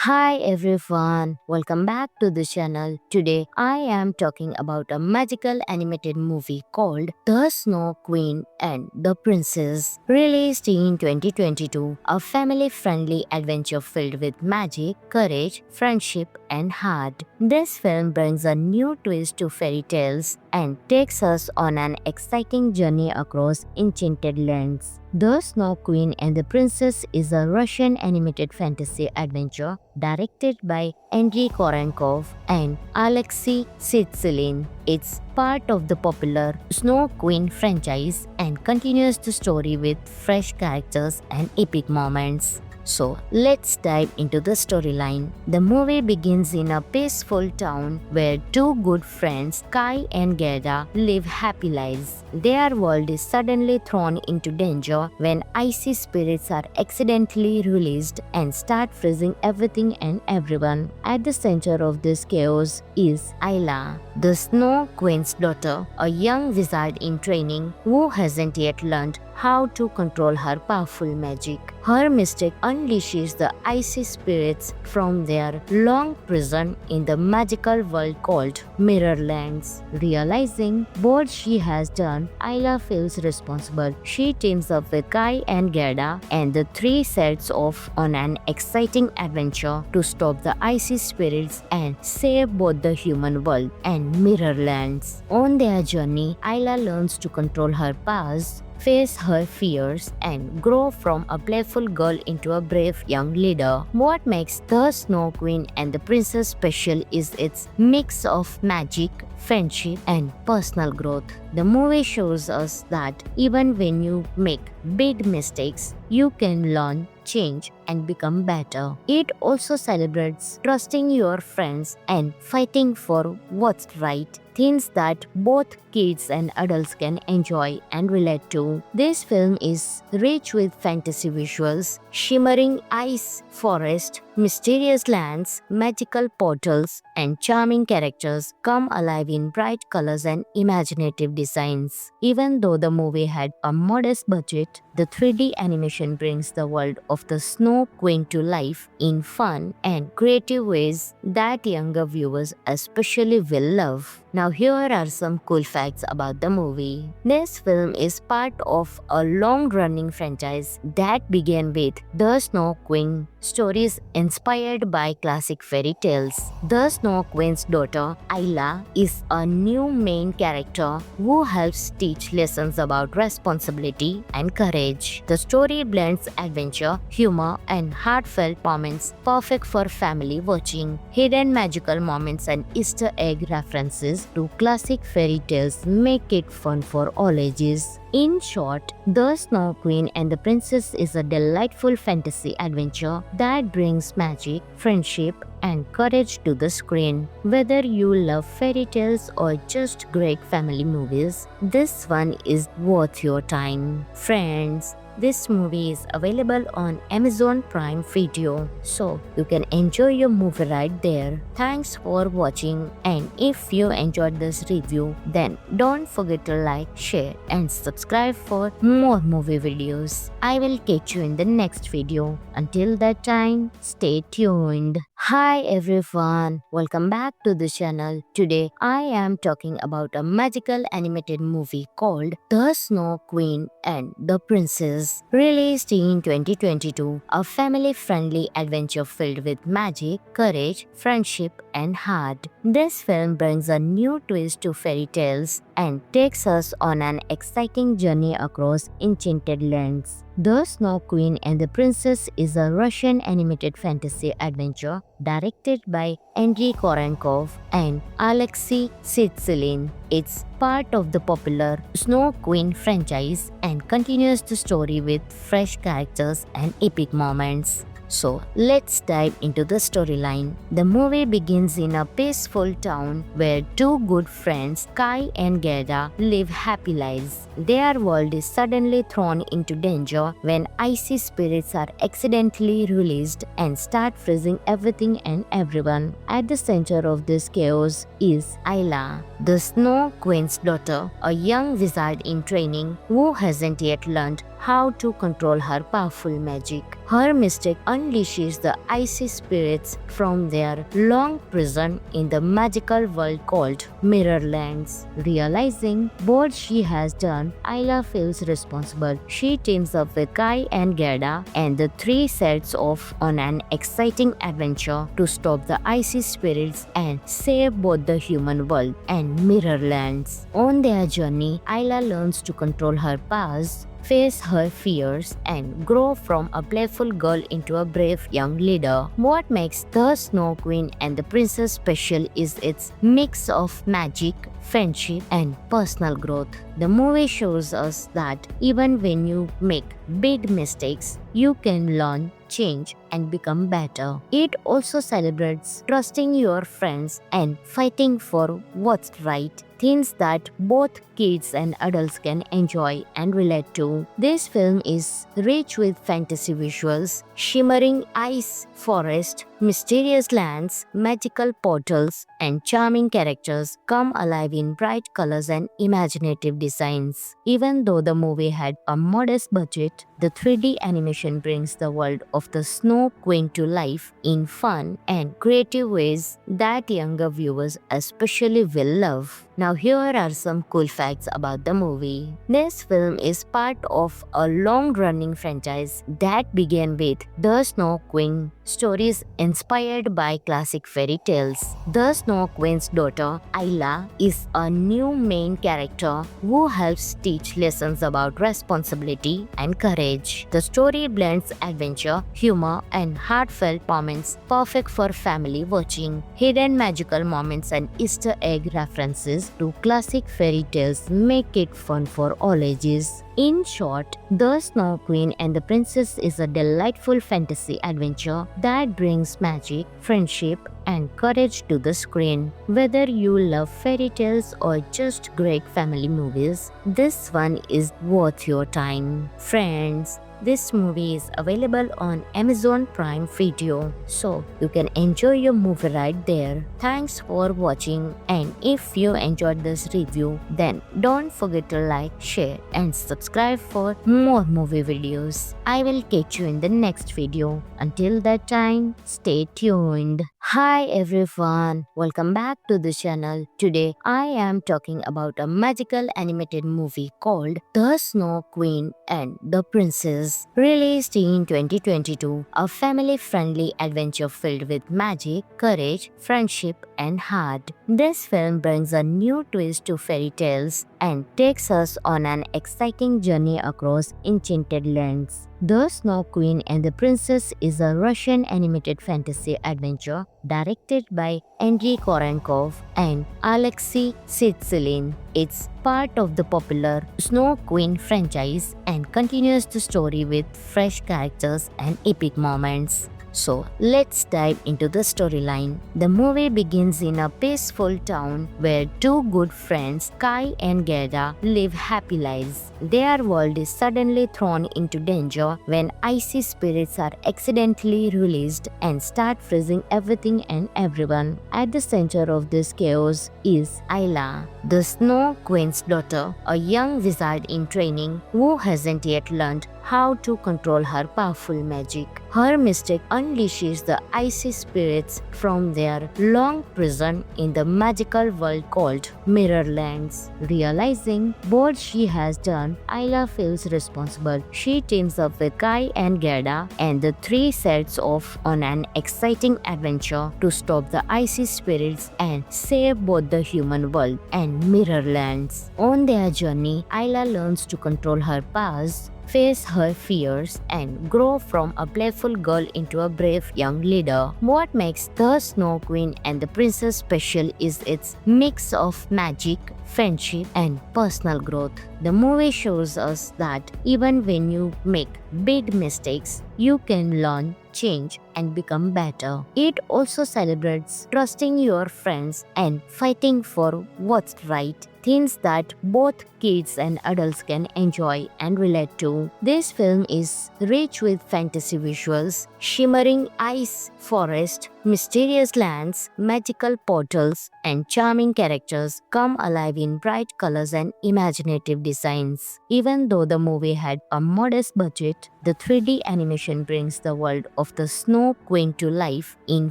Hi everyone, welcome back to the channel. Today I am talking about a magical animated movie called The Snow Queen and the Princess. Released in 2022, a family-friendly adventure filled with magic, courage, friendship and heart. This film brings a new twist to fairy tales and takes us on an exciting journey across enchanted lands. The Snow Queen and the Princess is a Russian animated fantasy adventure directed by Andrei Korenkov and Alexei Sitsilin. It's part of the popular Snow Queen franchise and continues the story with fresh characters and epic moments. So let's dive into the storyline. The movie begins in a peaceful town where two good friends, Kai and Gerda, live happy lives. Their world is suddenly thrown into danger when icy spirits are accidentally released and start freezing everything and everyone. At the center of this chaos is Ayla, the Snow Queen's daughter, a young wizard in training who hasn't yet learned how to control her powerful magic. Her mistake unleashes the icy spirits from their long prison in the magical world called Mirrorlands. Realizing what she has done, Ayla feels responsible. She teams up with Kai and Gerda, and the three sets off on an exciting adventure to stop the icy spirits and save both the human world and Mirrorlands. On their journey, Ayla learns to control her past, face her fears, and grow from a playful girl into a brave young leader. What makes The Snow Queen and the Princess special is its mix of magic, friendship, and personal growth. The movie shows us that even when you make big mistakes, you can learn, change, and become better. It also celebrates trusting your friends and fighting for what's right, things that both kids and adults can enjoy and relate to. This film is rich with fantasy visuals, shimmering ice forest, mysterious lands, magical portals, and charming characters come alive in bright colors and imaginative designs. Even though the movie had a modest budget, the 3D animation brings the world of the Snow Queen to life in fun and creative ways that younger viewers especially will love. Now here are some cool facts about the movie. This film is part of a long-running franchise that began with The Snow Queen, stories inspired by classic fairy tales. The Snow Queen's daughter, Ayla, is a new main character who helps teach lessons about responsibility and courage. The story blends adventure, humor, and heartfelt moments perfect for family watching. Hidden magical moments and Easter egg references to classic fairy tales make it fun for all ages. In short, The Snow Queen and the Princess is a delightful fantasy adventure that brings magic, friendship, and courage to the screen. Whether you love fairy tales or just great family movies, this one is worth your time. Friends, this movie is available on Amazon Prime Video, so you can enjoy your movie right there. Thanks for watching, and if you enjoyed this review, then don't forget to like, share, and subscribe for more movie videos. I will catch you in the next video. Until that time, stay tuned. Hi everyone, welcome back to the channel. Today I am talking about a magical animated movie called The Snow Queen and the Princess. Released in 2022, a family-friendly adventure filled with magic, courage, friendship, and heart. This film brings a new twist to fairy tales and takes us on an exciting journey across enchanted lands. The Snow Queen and the Princess is a Russian animated fantasy adventure directed by Andrei Korenkov and Alexei Sitsilin. It's part of the popular Snow Queen franchise and continues the story with fresh characters and epic moments. So let's dive into the storyline. The movie begins in a peaceful town where two good friends, Kai and Gerda, live happy lives. Their world is suddenly thrown into danger when icy spirits are accidentally released and start freezing everything and everyone. At the center of this chaos is Ayla, the Snow Queen's daughter, a young wizard in training who hasn't yet learned how to control her powerful magic. Her mistake unleashes the icy spirits from their long prison in the magical world called Mirrorlands. Realizing what she has done, Ayla feels responsible. She teams up with Kai and Gerda, and the three sets off on an exciting adventure to stop the icy spirits and save both the human world and Mirrorlands. On their journey, Ayla learns to control her powers, face her fears, and grow from a playful girl into a brave young leader. What makes The Snow Queen and the Princess special is its mix of magic, friendship, and personal growth. The movie shows us that even when you make big mistakes, you can learn, change, and become better. It also celebrates trusting your friends and fighting for what's right, things that both kids and adults can enjoy and relate to. This film is rich with fantasy visuals, shimmering ice forest, mysterious lands, magical portals, and charming characters come alive in bright colors and imaginative designs. Even though the movie had a modest budget, the 3D animation brings the world of the Snow Queen to life in fun and creative ways that younger viewers especially will love. Now here are some cool facts about the movie. This film is part of a long-running franchise that began with The Snow Queen, stories inspired by classic fairy tales. The Snow Queen's daughter, Ayla, is a new main character who helps teach lessons about responsibility and courage. The story blends adventure, humor, and heartfelt moments perfect for family watching. Hidden magical moments and Easter egg references to classic fairy tales make it fun for all ages. In short, The Snow Queen and the Princess is a delightful fantasy adventure that brings magic, friendship, and courage to the screen. Whether you love fairy tales or just great family movies, this one is worth your time. Friends, this movie is available on Amazon Prime Video, so you can enjoy your movie right there. Thanks for watching, and if you enjoyed this review, then don't forget to like, share, and subscribe for more movie videos. I will catch you in the next video. Until that time, stay tuned. Hi everyone, welcome back to the channel. Today I am talking about a magical animated movie called The Snow Queen and the Princess. Released in 2022, a family-friendly adventure filled with magic, courage, friendship, and heart. This film brings a new twist to fairy tales and takes us on an exciting journey across enchanted lands. The Snow Queen and the Princess is a Russian animated fantasy adventure directed by Andrei Korenkov and Alexei Sitsilin. It's part of the popular Snow Queen franchise and continues the story with fresh characters and epic moments. So let's dive into the storyline. The movie begins in a peaceful town where two good friends, Kai and Gerda, live happy lives. Their world is suddenly thrown into danger when icy spirits are accidentally released and start freezing everything and everyone. At the center of this chaos is Ayla, the Snow Queen's daughter, a young wizard in training who hasn't yet learned how to control her powerful magic. Her mistake unleashes the icy spirits from their long prison in the magical world called Mirrorlands. Realizing what she has done, Ayla feels responsible. She teams up with Kai and Gerda, and the three sets off on an exciting adventure to stop the icy spirits and save both the human world and Mirrorlands. On their journey, Ayla learns to control her powers, face her fears, and grow from a playful girl into a brave young leader. What makes The Snow Queen and the Princess special is its mix of magic, friendship, and personal growth. The movie shows us that even when you make big mistakes, you can learn, change, and become better. It also celebrates trusting your friends and fighting for what's right, things that both kids and adults can enjoy and relate to. This film is rich with fantasy visuals, shimmering ice forest, mysterious lands, magical portals, and charming characters come alive in bright colors and imaginative designs. Even though the movie had a modest budget, the 3D animation brings the world of the Snow Queen to life in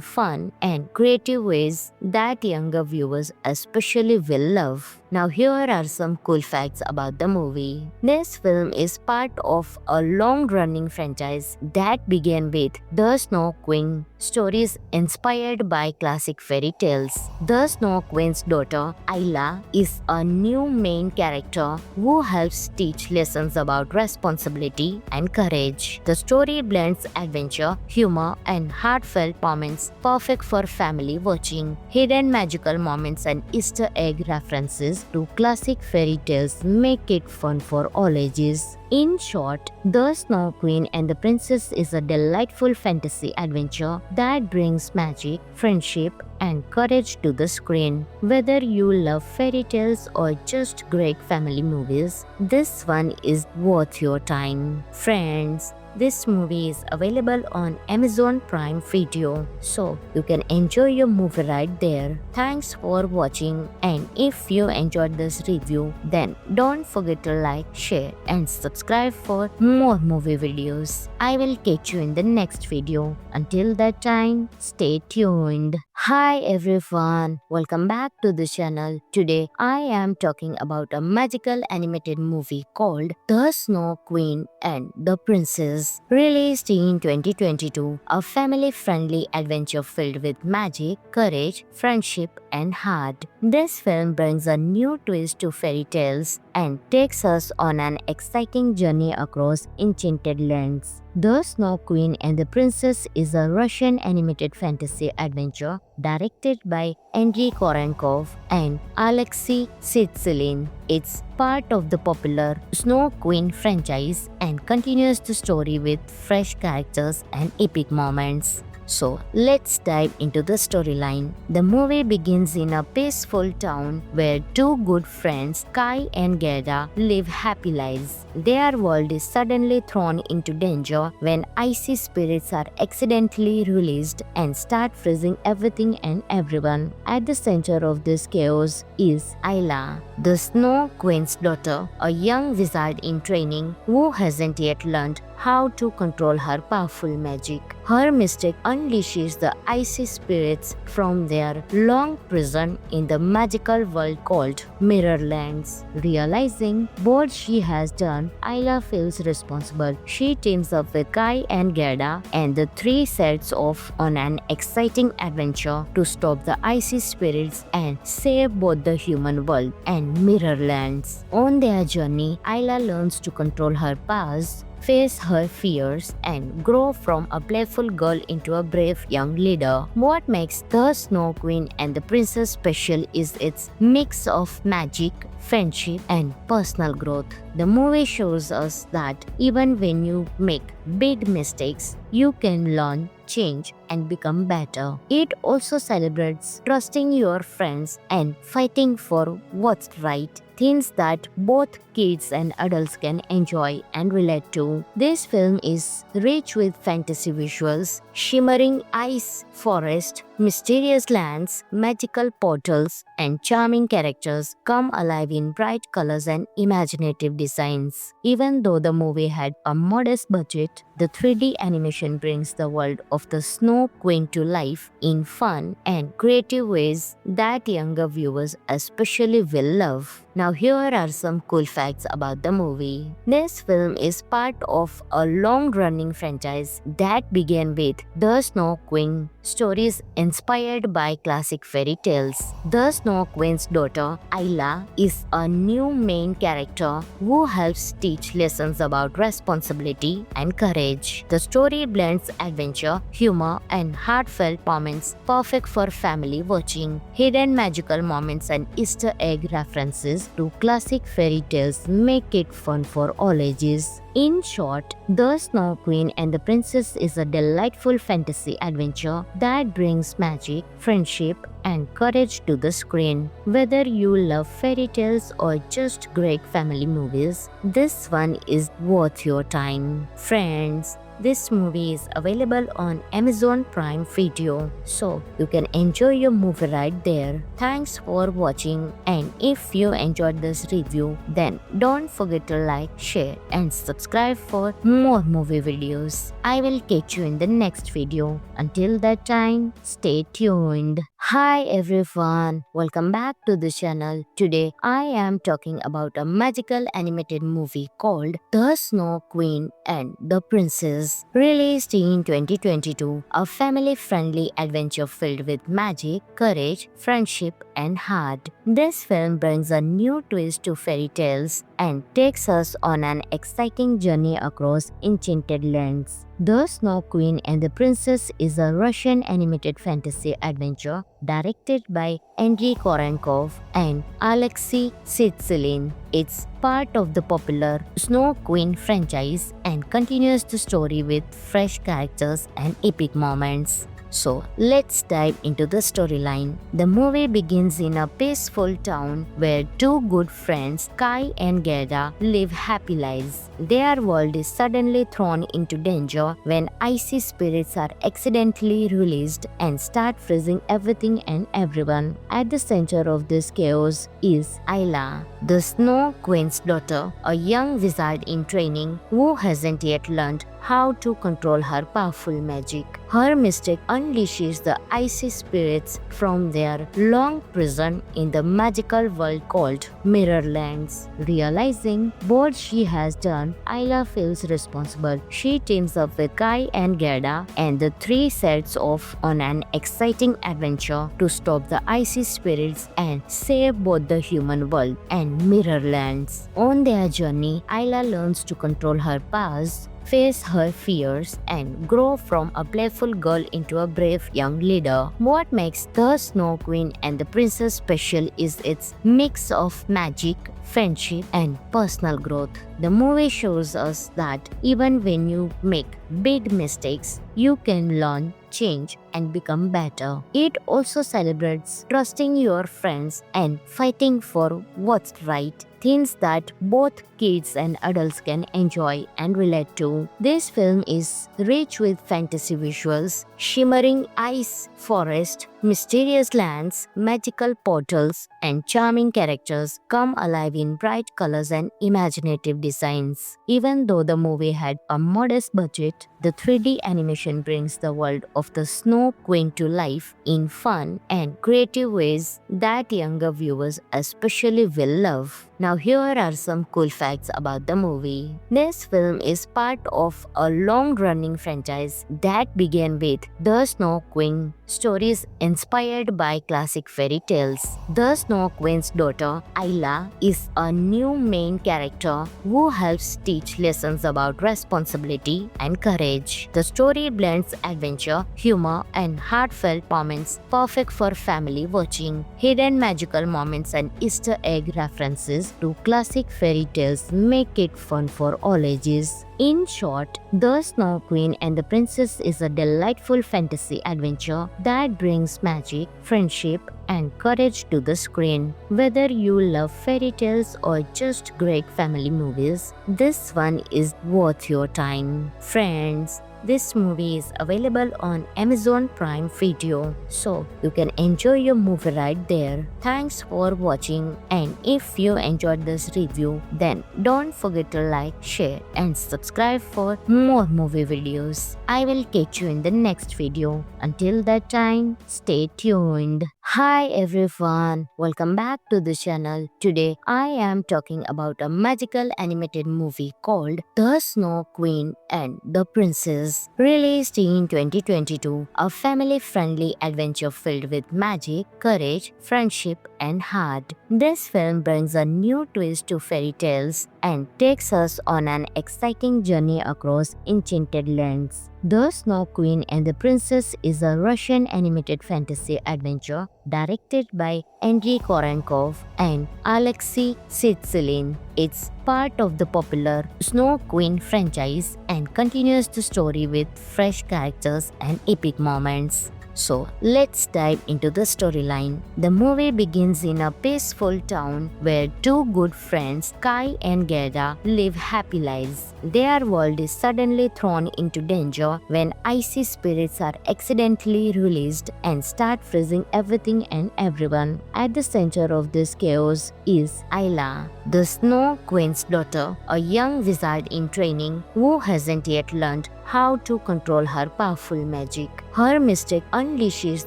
fun and creative ways that younger viewers especially will love. Now here are some cool facts about the movie. This film is part of a long-running franchise that began with The Snow Queen, stories inspired by classic fairy tales. The Snow Queen's daughter, Ayla, is a new main character who helps teach lessons about responsibility and courage. The story blends adventure, humor, and heartfelt moments perfect for family watching. Hidden magical moments and Easter egg references to classic fairy tales make it fun for all ages. In short, The Snow Queen and the Princess is a delightful fantasy adventure that brings magic, friendship, and courage to the screen. Whether you love fairy tales or just great family movies, this one is worth your time. Friends, this movie is available on Amazon Prime Video, so you can enjoy your movie right there. Thanks for watching, and if you enjoyed this review, then don't forget to like, share, and subscribe for more movie videos. I will catch you in the next video. Until that time, stay tuned. Hi everyone, welcome back to the channel. Today I am talking about a magical animated movie called The Snow Queen and the Princess. Released in 2022, a family-friendly adventure filled with magic, courage, friendship, and heart. This film brings a new twist to fairy tales and takes us on an exciting journey across enchanted lands. The Snow Queen and the Princess is a Russian animated fantasy adventure directed by Andrei Korenkov and Alexei Sitsilin. It's part of the popular Snow Queen franchise and continues the story with fresh characters and epic moments. So let's dive into the storyline. The movie begins in a peaceful town where two good friends, Kai and Gerda, live happy lives. Their world is suddenly thrown into danger when icy spirits are accidentally released and start freezing everything and everyone. At the center of this chaos is Ayla, the Snow Queen's daughter, a young wizard in training who hasn't yet learned how to control her powerful magic. Her mistake unleashes the icy spirits from their long prison in the magical world called Mirrorlands. Realizing what she has done, Ayla feels responsible. She teams up with Kai and Gerda, and the three sets off on an exciting adventure to stop the icy spirits and save both the human world and Mirrorlands. On their journey, Ayla learns to control her powers, face her fears, and grow from a playful girl into a brave young leader. What makes The Snow Queen and the Princess special is its mix of magic, friendship, and personal growth. The movie shows us that even when you make big mistakes, you can learn, change, and become better. It also celebrates trusting your friends and fighting for what's right, things that both kids and adults can enjoy and relate to. This film is rich with fantasy visuals, shimmering ice forest, mysterious lands, magical portals, and charming characters come alive in bright colors and imaginative designs. Even though the movie had a modest budget, the 3D animation brings the world of the Snow Queen to life in fun and creative ways that younger viewers especially will love. Now here are some cool facts about the movie. This film is part of a long-running franchise that began with The Snow Queen, stories inspired by classic fairy tales. The Snow Queen's daughter, Ayla, is a new main character who helps teach lessons about responsibility and courage. The story blends adventure, humor, and heartfelt moments perfect for family watching. Hidden magical moments and Easter egg references references to classic fairy tales make it fun for all ages. In short, The Snow Queen and the Princess is a delightful fantasy adventure that brings magic, friendship, and courage to the screen. Whether you love fairy tales or just great family movies, this one is worth your time. Friends, this movie is available on Amazon Prime Video, so you can enjoy your movie right there. Thanks for watching, and if you enjoyed this review, then don't forget to like, share, and subscribe for more movie videos. I will catch you in the next video. Until that time, stay tuned. Hi everyone, welcome back to the channel. Today I am talking about a magical animated movie called The Snow Queen and the Princess. Released in 2022, a family-friendly adventure filled with magic, courage, friendship, and heart. This film brings a new twist to fairy tales and takes us on an exciting journey across enchanted lands. The Snow Queen and the Princess is a Russian animated fantasy adventure directed by Andrei Korenkov and Alexei Sitsilin. It's part of the popular Snow Queen franchise and continues the story with fresh characters and epic moments. So let's dive into the storyline. The movie begins in a peaceful town where two good friends, Kai and Gerda, live happy lives. Their world is suddenly thrown into danger when icy spirits are accidentally released and start freezing everything and everyone. At the center of this chaos is Ayla, the Snow Queen's daughter, a young wizard in training who hasn't yet learned how to control her powerful magic. Her mistake unleashes the icy spirits from their long prison in the magical world called Mirrorlands. Realizing what she has done, Ayla feels responsible. She teams up with Kai and Gerda, and the three sets off on an exciting adventure to stop the icy spirits and save both the human world and Mirrorlands. On their journey, Ayla learns to control her powers, face her fears, and grow from a playful girl into a brave young leader. What makes The Snow Queen and the Princess special is its mix of magic, friendship, and personal growth. The movie shows us that even when you make big mistakes, you can learn, change, and become better. It also celebrates trusting your friends and fighting for what's right, things that both kids and adults can enjoy and relate to. This film is rich with fantasy visuals, shimmering ice forest, mysterious lands, magical portals, and charming characters come alive in bright colors and imaginative designs. Even though the movie had a modest budget, the 3D animation brings the world of the Snow Queen to life in fun and creative ways that younger viewers especially will love. Now here are some cool facts about the movie. This film is part of a long-running franchise that began with The Snow Queen, stories inspired by classic fairy tales. The Snow Queen's daughter, Ayla, is a new main character who helps teach lessons about responsibility and courage. The story blends adventure, humor, and heartfelt moments perfect for family watching. Hidden magical moments and Easter egg references to classic fairy tales make it fun for all ages. In short, The Snow Queen and the Princess is a delightful fantasy adventure that brings magic, friendship, and courage to the screen. Whether you love fairy tales or just great family movies, this one is worth your time. Friends, this movie is available on Amazon Prime Video, so you can enjoy your movie right there. Thanks for watching, and if you enjoyed this review, then don't forget to like, share, and subscribe for more movie videos. I will catch you in the next video. Until that time, stay tuned. Hi everyone, welcome back to the channel. Today I am talking about a magical animated movie called The Snow Queen and the Princess. Released in 2022, a family-friendly adventure filled with magic, courage, friendship, and heart. This film brings a new twist to fairy tales and takes us on an exciting journey across enchanted lands. The Snow Queen and the Princess is a Russian animated fantasy adventure directed by Andrei Korenkov and Alexei Sitsilin. It's part of the popular Snow Queen franchise and continues the story with fresh characters and epic moments. So let's dive into the storyline. The movie begins in a peaceful town where two good friends, Kai and Gerda, live happy lives. Their world is suddenly thrown into danger when icy spirits are accidentally released and start freezing everything and everyone. At the center of this chaos is Ayla, the Snow Queen's daughter, a young wizard in training who hasn't yet learned how to control her powerful magic. Her mistake unleashes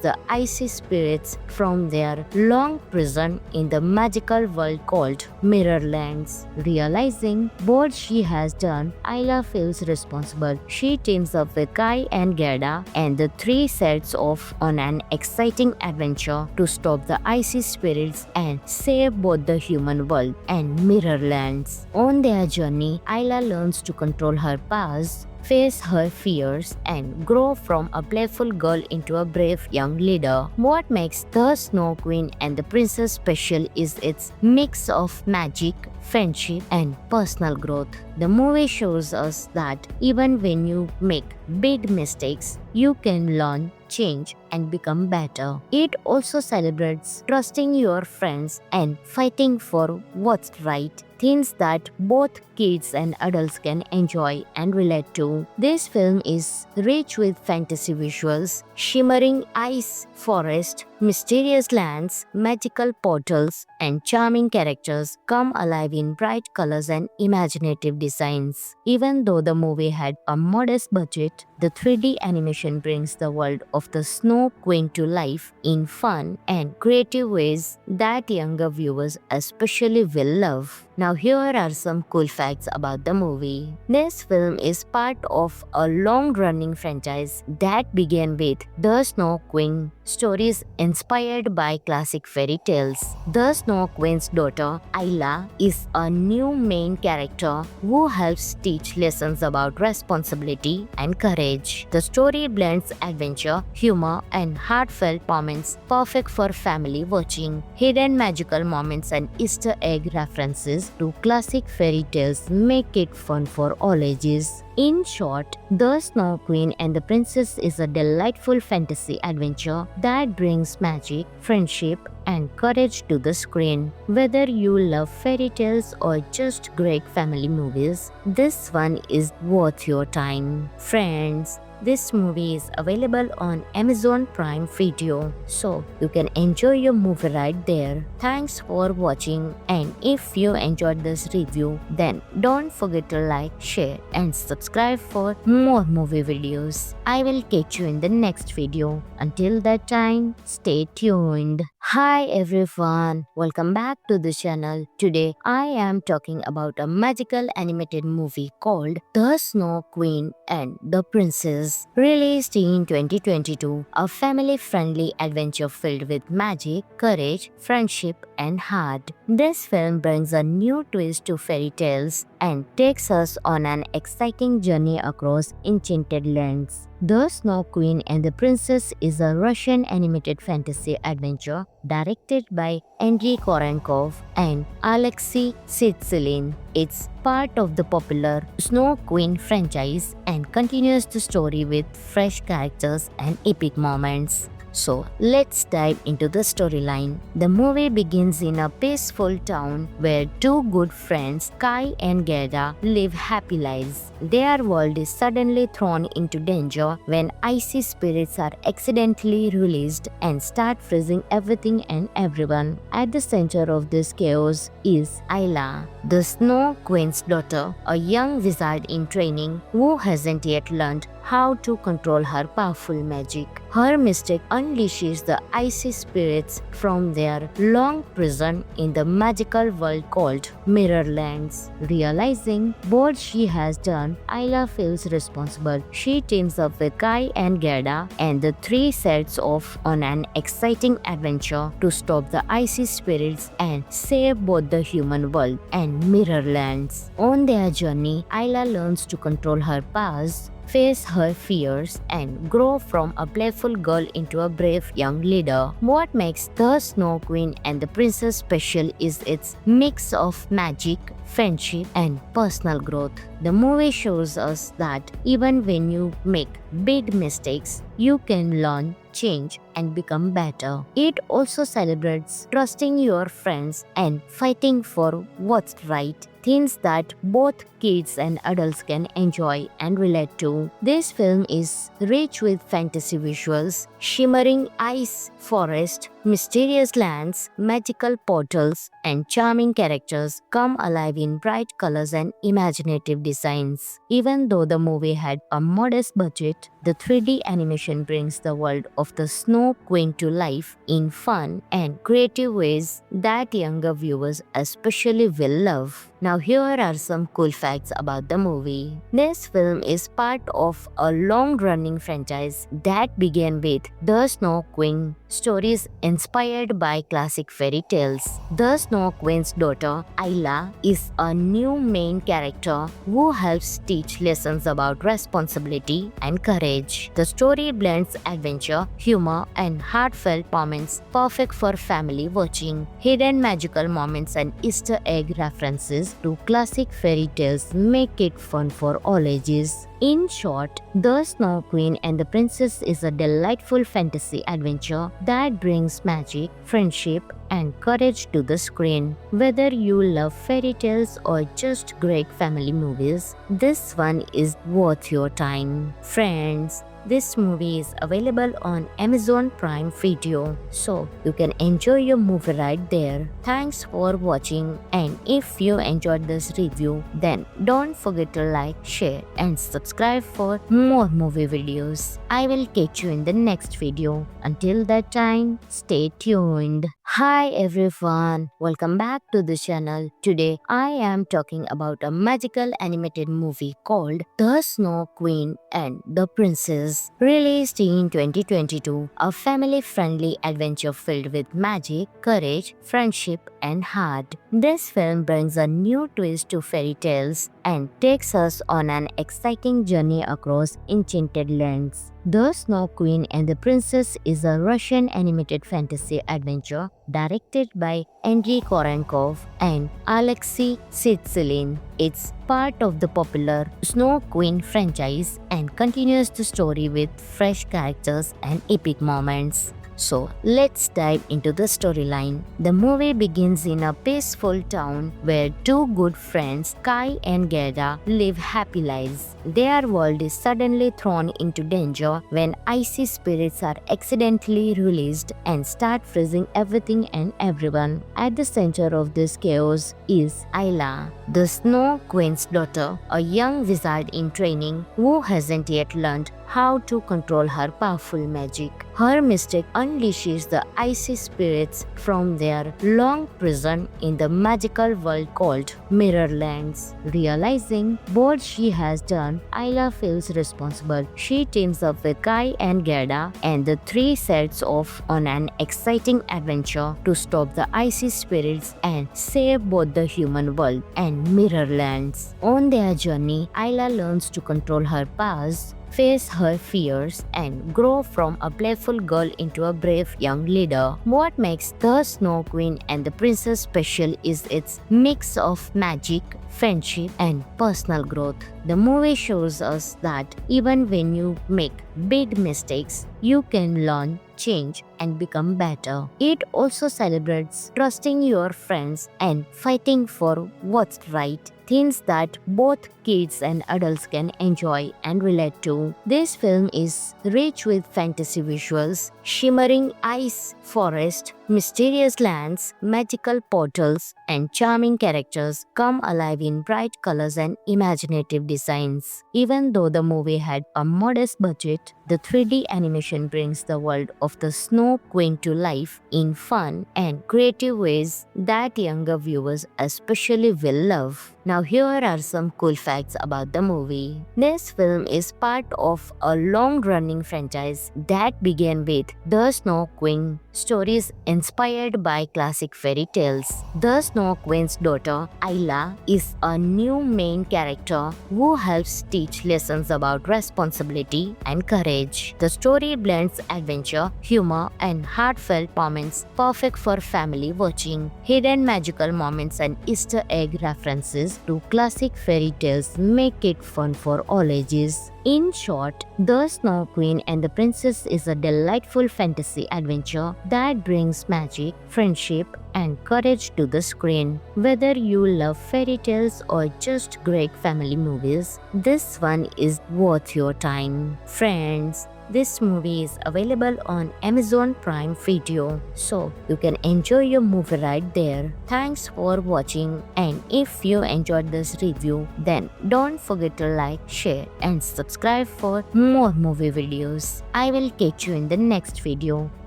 the icy spirits from their long prison in the magical world called Mirrorlands. Realizing what she has done, Ayla feels responsible. She teams up with Kai and Gerda, and the three sets off on an exciting adventure to stop the icy spirits and save both the human world and Mirrorlands. On their journey, Ayla learns to control her powers, face her fears, and grow from a playful girl into a brave young leader. What makes The Snow Queen and the Princess special is its mix of magic, friendship, and personal growth. The movie shows us that even when you make big mistakes, you can learn, change, and become better. It also celebrates trusting your friends and fighting for what's right, things that both kids and adults can enjoy and relate to. This film is rich with fantasy visuals, shimmering ice forest, mysterious lands, magical portals, and charming characters come alive in bright colors and imaginative designs. Even though the movie had a modest budget, the 3D animation brings the world of the Snow Queen to life in fun and creative ways that younger viewers especially will love. Now here are some cool facts about the movie. This film is part of a long-running franchise that began with The Snow Queen, stories inspired by classic fairy tales. The Snow Queen's daughter, Ayla, is a new main character who helps teach lessons about responsibility and courage. The story blends adventure, humor, and heartfelt moments perfect for family watching. Hidden magical moments and Easter egg references to classic fairy tales make it fun for all ages. In short, The Snow Queen and the Princess is a delightful fantasy adventure that brings magic, friendship, and courage to the screen. Whether you love fairy tales or just great family movies, this one is worth your time. Friends, this movie is available on Amazon Prime Video, so you can enjoy your movie right there. Thanks for watching, and if you enjoyed this review, then don't forget to like, share, and subscribe for more movie videos. I will catch you in the next video. Until that time, stay tuned. Hi everyone, welcome back to the channel. Today I am talking about a magical animated movie called The Snow Queen and the Princess. Released in 2022, a family-friendly adventure filled with magic, courage, friendship, and heart. This film brings a new twist to fairy tales and takes us on an exciting journey across enchanted lands. The Snow Queen and the Princess is a Russian animated fantasy adventure directed by Andrei Korenkov and Alexei Sitsilin. It's part of the popular Snow Queen franchise and continues the story with fresh characters and epic moments. So let's dive into the storyline. The movie begins in a peaceful town where two good friends, Kai and Gerda, live happy lives. Their world is suddenly thrown into danger when icy spirits are accidentally released and start freezing everything and everyone. At the center of this chaos is Ayla, the Snow Queen's daughter, a young wizard in training who hasn't yet learned how to control her powerful magic. Her mistake unleashes the icy spirits from their long prison in the magical world called Mirrorlands. Realizing what she has done, Ayla feels responsible. She teams up with Kai and Gerda, and the three sets off on an exciting adventure to stop the icy spirits and save both the human world and Mirrorlands. On their journey, Ayla learns to control her powers, face her fears, and grow from a playful girl into a brave young leader. What makes The Snow Queen and the Princess special is its mix of magic, friendship, and personal growth. The movie shows us that even when you make big mistakes, you can learn, change, and become better. It also celebrates trusting your friends and fighting for what's right, things that both kids and adults can enjoy and relate to. This film is rich with fantasy visuals, shimmering ice forest, mysterious lands, magical portals, and charming characters come alive in bright colors and imaginative designs. Even though the movie had a modest budget, the 3D animation brings the world of the Snow Queen to life in fun and creative ways that younger viewers especially will love. Now here are some cool facts about the movie. This film is part of a long-running franchise that began with The Snow Queen, stories inspired by classic fairy tales. The Snow Queen's daughter, Ayla, is a new main character who helps teach lessons about responsibility and courage. The story blends adventure, humor, and heartfelt moments perfect for family watching. Hidden magical moments and Easter egg references to classic fairy tales make it fun for all ages. In short, The Snow Queen and the Princess is a delightful fantasy adventure that brings magic, friendship, and courage to the screen. Whether you love fairy tales or just great family movies, this one is worth your time. Friends, this movie is available on Amazon Prime Video, so you can enjoy your movie right there. Thanks for watching, and if you enjoyed this review, then don't forget to like, share, and subscribe for more movie videos. I will catch you in the next video. Until that time, stay tuned. Hi everyone, welcome back to the channel. Today I am talking about a magical animated movie called The Snow Queen and the Princess. Released in 2022, a family-friendly adventure filled with magic, courage, friendship, and heart. This film brings a new twist to fairy tales and takes us on an exciting journey across enchanted lands. The Snow Queen and the Princess is a Russian animated fantasy adventure directed by Andrei Korenkov and Alexei Sitsilin. It's part of the popular Snow Queen franchise and continues the story with fresh characters and epic moments. So let's dive into the storyline. The movie begins in a peaceful town where two good friends, Kai and Gerda, live happy lives. Their world is suddenly thrown into danger when icy spirits are accidentally released and start freezing everything and everyone. At the center of this chaos is Ayla, the Snow Queen's daughter, a young wizard in training who hasn't yet learned how to control her powerful magic. Her mistake unleashes the icy spirits from their long prison in the magical world called Mirrorlands. Realizing what she has done, Ayla feels responsible. She teams up with Kai and Gerda, and the three sets off on an exciting adventure to stop the icy spirits and save both the human world and Mirrorlands. On their journey, Ayla learns to control her powers, face her fears, and grow from a playful girl into a brave young leader. What makes The Snow Queen and the Princess special is its mix of magic, friendship, and personal growth. The movie shows us that even when you make big mistakes, you can learn, change, and become better. It also celebrates trusting your friends and fighting for what's right, things that both kids and adults can enjoy and relate to. This film is rich with fantasy visuals, shimmering ice forest, mysterious lands, magical portals, and charming characters come alive in bright colors and imaginative designs. Even though the movie had a modest budget, the 3D animation brings the world of the Snow Queen to life in fun and creative ways that younger viewers especially will love. Now here are some cool facts about the movie. This film is part of a long-running franchise that began with The Snow Queen, stories inspired by classic fairy tales. The Snow Queen's daughter, Ayla, is a new main character who helps teach lessons about responsibility and courage. The story blends adventure, humor, and heartfelt moments perfect for family watching. Hidden magical moments and Easter egg references to classic fairy tales make it fun for all ages. In short, The Snow Queen and the Princess is a delightful fantasy adventure that brings magic, friendship, and courage to the screen. Whether you love fairy tales or just great family movies, this one is worth your time. Friends, this movie is available on Amazon Prime Video, so you can enjoy your movie right there. Thanks for watching, and if you enjoyed this review, then don't forget to like, share, and subscribe for more movie videos. I will catch you in the next video.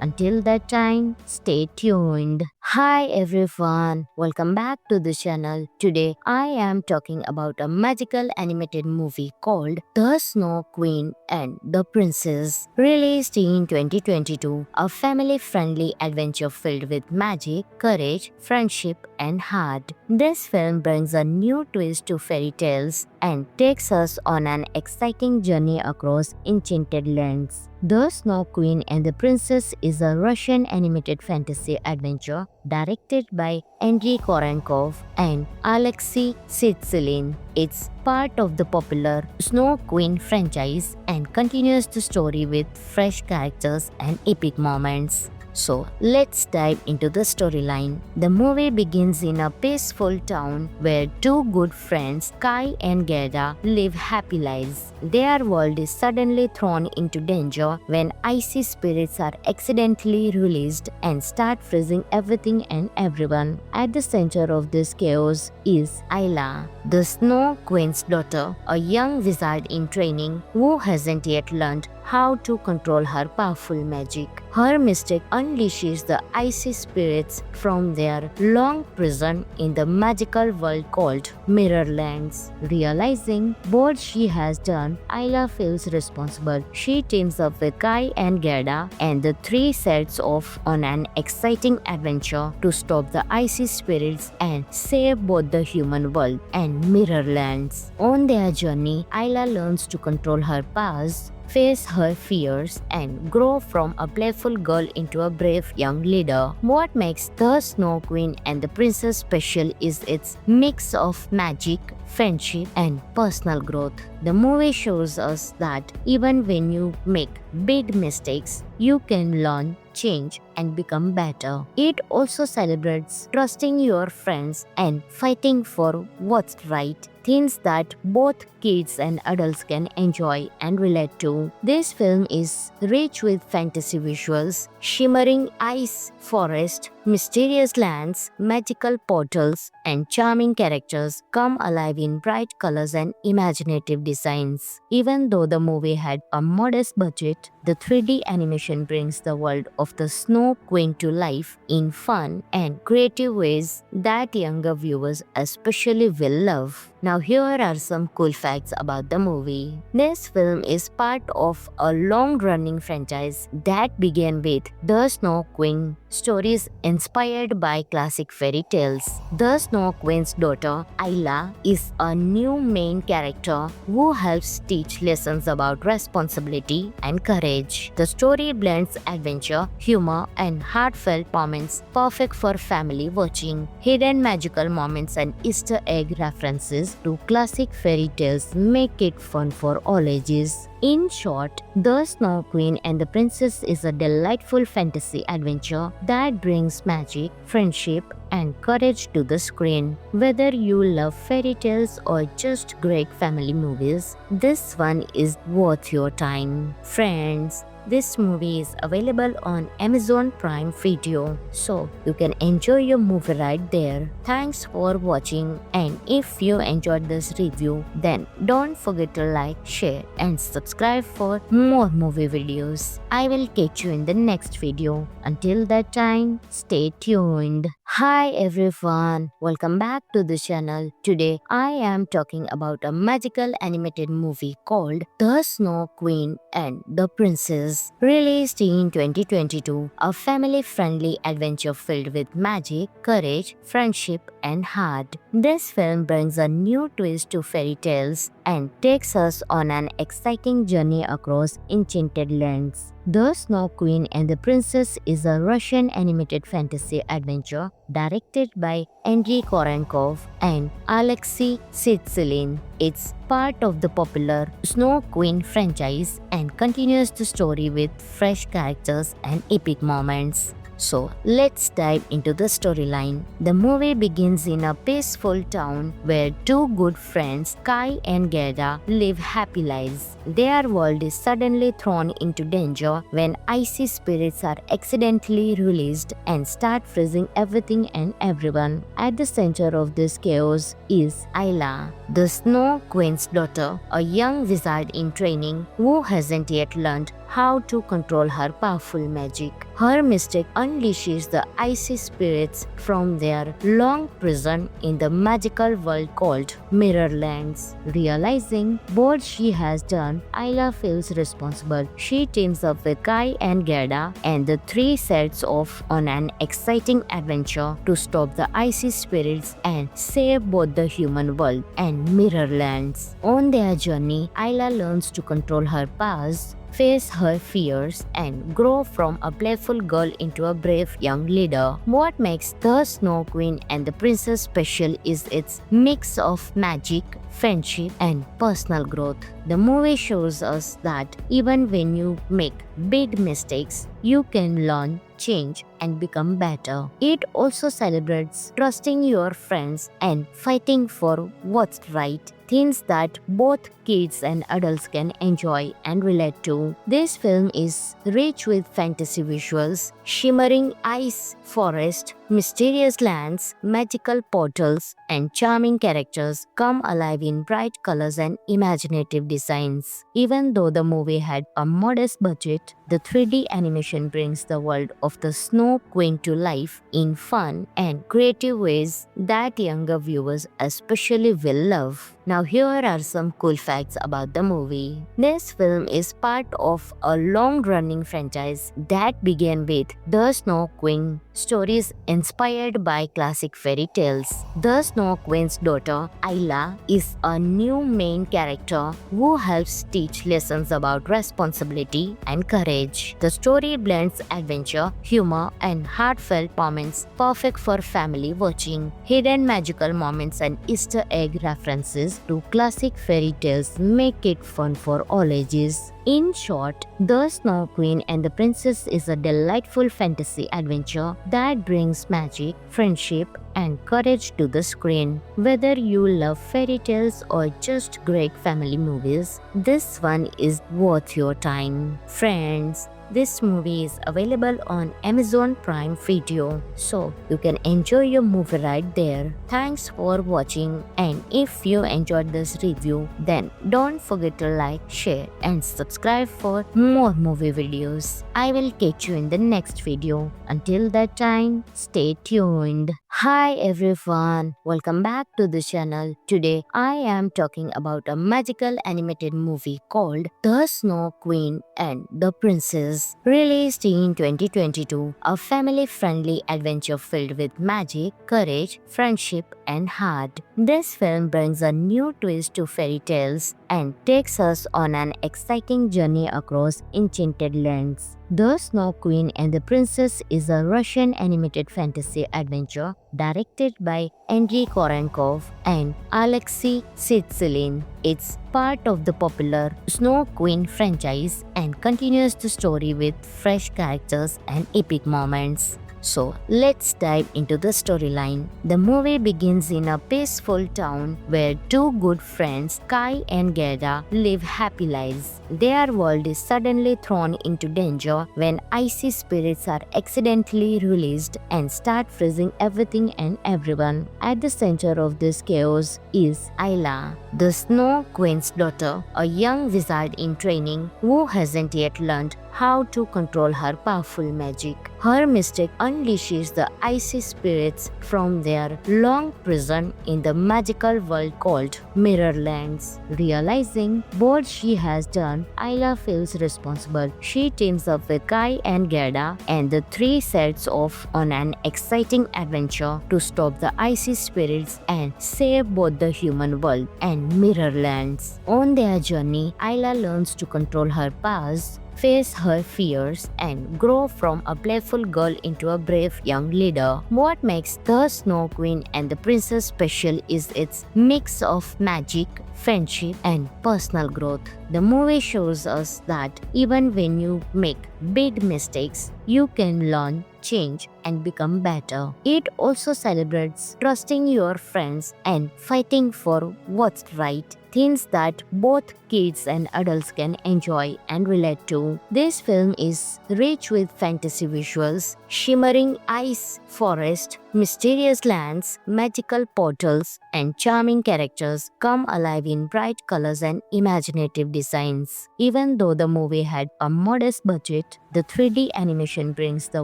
Until that time, stay tuned. Hi everyone, welcome back to the channel. Today I am talking about a magical animated movie called The Snow Queen and the Princess. Released in 2022, a family-friendly adventure filled with magic, courage, friendship, and heart. This film brings a new twist to fairy tales and takes us on an exciting journey across enchanted lands. The Snow Queen and the Princess is a Russian animated fantasy adventure directed by Andrei Korenkov and Alexei Sitsilin. It's part of the popular Snow Queen franchise and continues the story with fresh characters and epic moments. So let's dive into the storyline. The movie begins in a peaceful town where two good friends, Kai and Gerda, live happy lives. Their world is suddenly thrown into danger when icy spirits are accidentally released and start freezing everything and everyone. At the center of this chaos is Ayla, the Snow Queen's daughter, a young wizard in training who hasn't yet learned how to control her powerful magic. Her mistake unleashes the icy spirits from their long prison in the magical world called Mirrorlands. Realizing what she has done, Ayla feels responsible. She teams up with Kai and Gerda, and the three sets off on an exciting adventure to stop the icy spirits and save both the human world and Mirrorlands. On their journey, Ayla learns to control her powers, face her fears, and grow from a playful girl into a brave young leader. What makes The Snow Queen and the Princess special is its mix of magic, friendship, and personal growth. The movie shows us that even when you make big mistakes, you can learn, change, and become better. It also celebrates trusting your friends and fighting for what's right, things that both kids and adults can enjoy and relate to. This film is rich with fantasy visuals, shimmering ice forest, mysterious lands, magical portals, and charming characters come alive in bright colors and imaginative designs. Even though the movie had a modest budget, the 3D animation brings the world of the Snow Queen to life in fun and creative ways that younger viewers especially will love. Now here are some cool facts about the movie. This film is part of a long-running franchise that began with The Snow Queen, stories inspired by classic fairy tales. The Snow Queen's daughter, Ayla, is a new main character who helps teach lessons about responsibility and courage. The story blends adventure, humor, and heartfelt moments perfect for family watching. Hidden magical moments and Easter egg references to classic fairy tales make it fun for all ages. In short, The Snow Queen and the Princess is a delightful fantasy adventure that brings magic, friendship, and courage to the screen. Whether you love fairy tales or just great family movies, this one is worth your time. Friends, This movie is available on Amazon Prime Video, so you can enjoy your movie right there. Thanks for watching, and if you enjoyed this review, then don't forget to like, share and subscribe for more movie videos. I will catch you in the next video. Until that time, stay tuned. Hi everyone, welcome back to the channel. Today I am talking about a magical animated movie called The Snow Queen and the Princess. Released in 2022, a family-friendly adventure filled with magic, courage, friendship and heart. This film brings a new twist to fairy tales and takes us on an exciting journey across enchanted lands. The Snow Queen and the Princess is a Russian animated fantasy adventure directed by Andrei Korenkov and Alexei Sitsilin. It's part of the popular Snow Queen franchise and continues the story with fresh characters and epic moments. So let's dive into the storyline. The movie begins in a peaceful town where two good friends, Kai and Gerda, live happy lives. Their world is suddenly thrown into danger when icy spirits are accidentally released and start freezing everything and everyone. At the center of this chaos is Ayla, the Snow Queen's daughter, a young wizard in training who hasn't yet learned how to control her powerful magic. Her mistake unleashes the icy spirits from their long prison in the magical world called Mirrorlands. Realizing what she has done, Ayla feels responsible. She teams up with Kai and Gerda, and the three sets off on an exciting adventure to stop the icy spirits and save both the human world and Mirrorlands. On their journey, Ayla learns to control her powers, face her fears, and grow from a playful girl into a brave young leader. What makes The Snow Queen and the Princess special is its mix of magic, friendship, and personal growth. The movie shows us that even when you make big mistakes, you can learn, change, and become better. It also celebrates trusting your friends and fighting for what's right, things that both kids and adults can enjoy and relate to. This film is rich with fantasy visuals, shimmering ice forest, mysterious lands, magical portals, and charming characters come alive in bright colors and imaginative designs. Even though the movie had a modest budget, the 3D animation brings the world of the Snow Queen to life in fun and creative ways that younger viewers especially will love. Now here are some cool facts about the movie. This film is part of a long-running franchise that began with The Snow Queen, stories inspired by classic fairy tales. The Snow Queen's daughter, Ayla, is a new main character who helps teach lessons about responsibility and courage. The story blends adventure, humor, and heartfelt moments perfect for family watching. Hidden magical moments and Easter egg references to classic fairy tales make it fun for all ages. In short, The Snow Queen and the Princess is a delightful fantasy adventure that brings magic, friendship, and courage to the screen. Whether you love fairy tales or just great family movies, this one is worth your time. Friends, this movie is available on Amazon Prime Video, so you can enjoy your movie right there. Thanks for watching, and if you enjoyed this review, then don't forget to like, share and subscribe for more movie videos. I will catch you in the next video. Until that time, stay tuned. Hi everyone, welcome back to the channel. Today I am talking about a magical animated movie called The Snow Queen and the Princess. Released in 2022, a family-friendly adventure filled with magic, courage, friendship and heart. This film brings a new twist to fairy tales and takes us on an exciting journey across enchanted lands. The Snow Queen and the Princess is a Russian animated fantasy adventure directed by Andrei Korenkov and Alexei Sitsilin. It's part of the popular Snow Queen franchise and continues the story with fresh characters and epic moments. So let's dive into the storyline. The movie begins in a peaceful town where two good friends, Kai and Gerda, live happy lives. Their world is suddenly thrown into danger when icy spirits are accidentally released and start freezing everything and everyone. At the center of this chaos is Ayla, the Snow Queen's daughter, a young wizard in training who hasn't yet learned how to control her powerful magic. Her mistake unleashes the icy spirits from their long prison in the magical world called Mirrorlands. Realizing what she has done, Ayla feels responsible. She teams up with Kai and Gerda, and the three sets off on an exciting adventure to stop the icy spirits and save both the human world and Mirrorlands. On their journey, Ayla learns to control her past, face her fears, and grow from a playful girl into a brave young leader. What makes The Snow Queen and the Princess special is its mix of magic, friendship, and personal growth. The movie shows us that even when you make big mistakes, you can learn, change, and become better. It also celebrates trusting your friends and fighting for what's right, things that both kids and adults can enjoy and relate to. This film is rich with fantasy visuals, shimmering ice forest, mysterious lands, magical portals, and charming characters come alive in bright colors and imaginative designs. Even though the movie had a modest budget, the 3D animation brings the